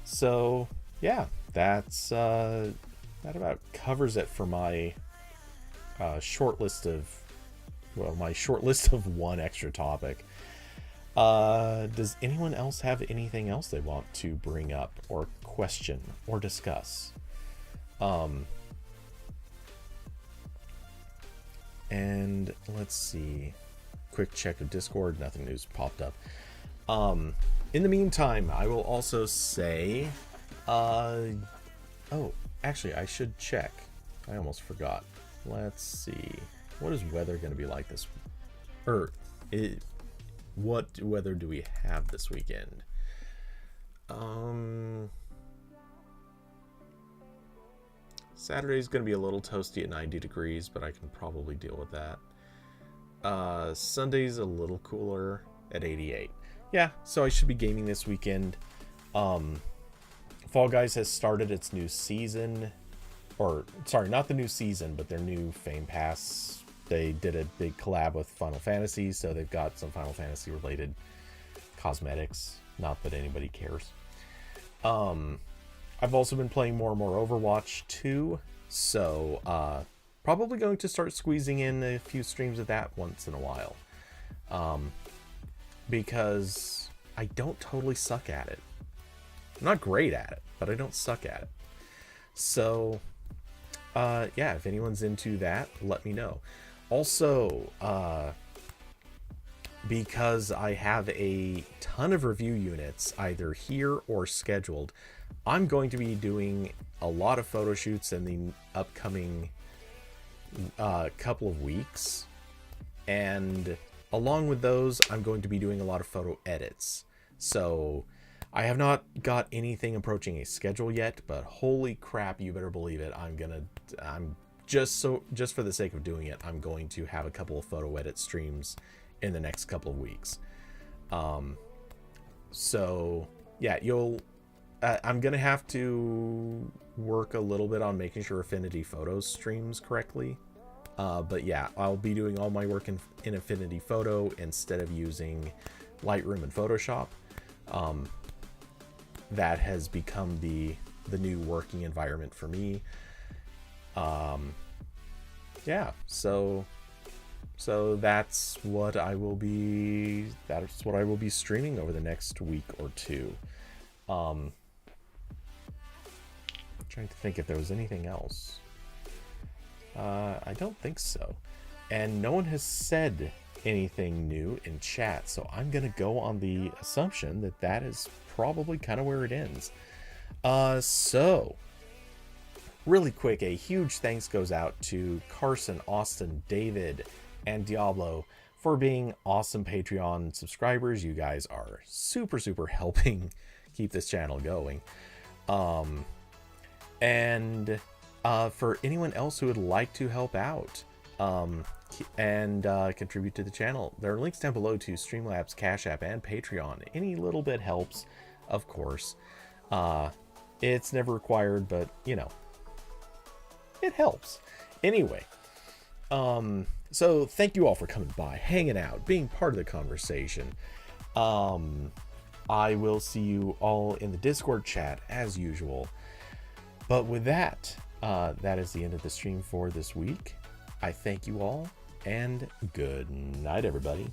S1: So yeah, that about covers it for my short list of one extra topic. Does anyone else have anything else they want to bring up or question or discuss? And let's see. Quick check of Discord. Nothing new's popped up. In the meantime, I will also say, oh, actually, I should check. I almost forgot. Let's see. What is weather going to be like this? What weather do we have this weekend? Saturday's going to be a little toasty at 90 degrees, but I can probably deal with that. Sunday's a little cooler at 88. Yeah, so I should be gaming this weekend. Fall Guys has started its new season. Or, sorry, not the new season, but their new Fame Pass. They did a big collab with Final Fantasy, so they've got some Final Fantasy related cosmetics. Not that anybody cares. I've also been playing more and more Overwatch 2, so probably going to start squeezing in a few streams of that once in a while. Because I don't totally suck at it. I'm not great at it, but I don't suck at it. So, yeah, if anyone's into that, let me know. Also, because I have a ton of review units either here or scheduled, I'm going to be doing a lot of photo shoots in the upcoming couple of weeks. And along with those, I'm going to be doing a lot of photo edits. So I have not got anything approaching a schedule yet, but holy crap, you better believe it. I'm just for the sake of doing it, I'm going to have a couple of photo edit streams in the next couple of weeks. So yeah, I'm gonna have to work a little bit on making sure Affinity Photos streams correctly. But yeah, I'll be doing all my work in Affinity Photo instead of using Lightroom and Photoshop. That has become the new working environment for me. Yeah, so that's what I will be streaming over the next week or two. Trying to think if there was anything else. I don't think so. And no one has said anything new in chat, so I'm gonna go on the assumption that that is probably kind of where it ends. So really quick, a huge thanks goes out to Carson, Austin, David, and Diablo for being awesome Patreon subscribers. You guys are super helping keep this channel going. And for anyone else who would like to help out and contribute to the channel, there are links down below to Streamlabs, Cash App, and Patreon. Any little bit helps, of course. It's never required, but you know, it helps. Anyway, so thank you all for coming by, hanging out, being part of the conversation. I will see you all in the Discord chat as usual. But with that, that is the end of the stream for this week. I thank you all, and good night, everybody.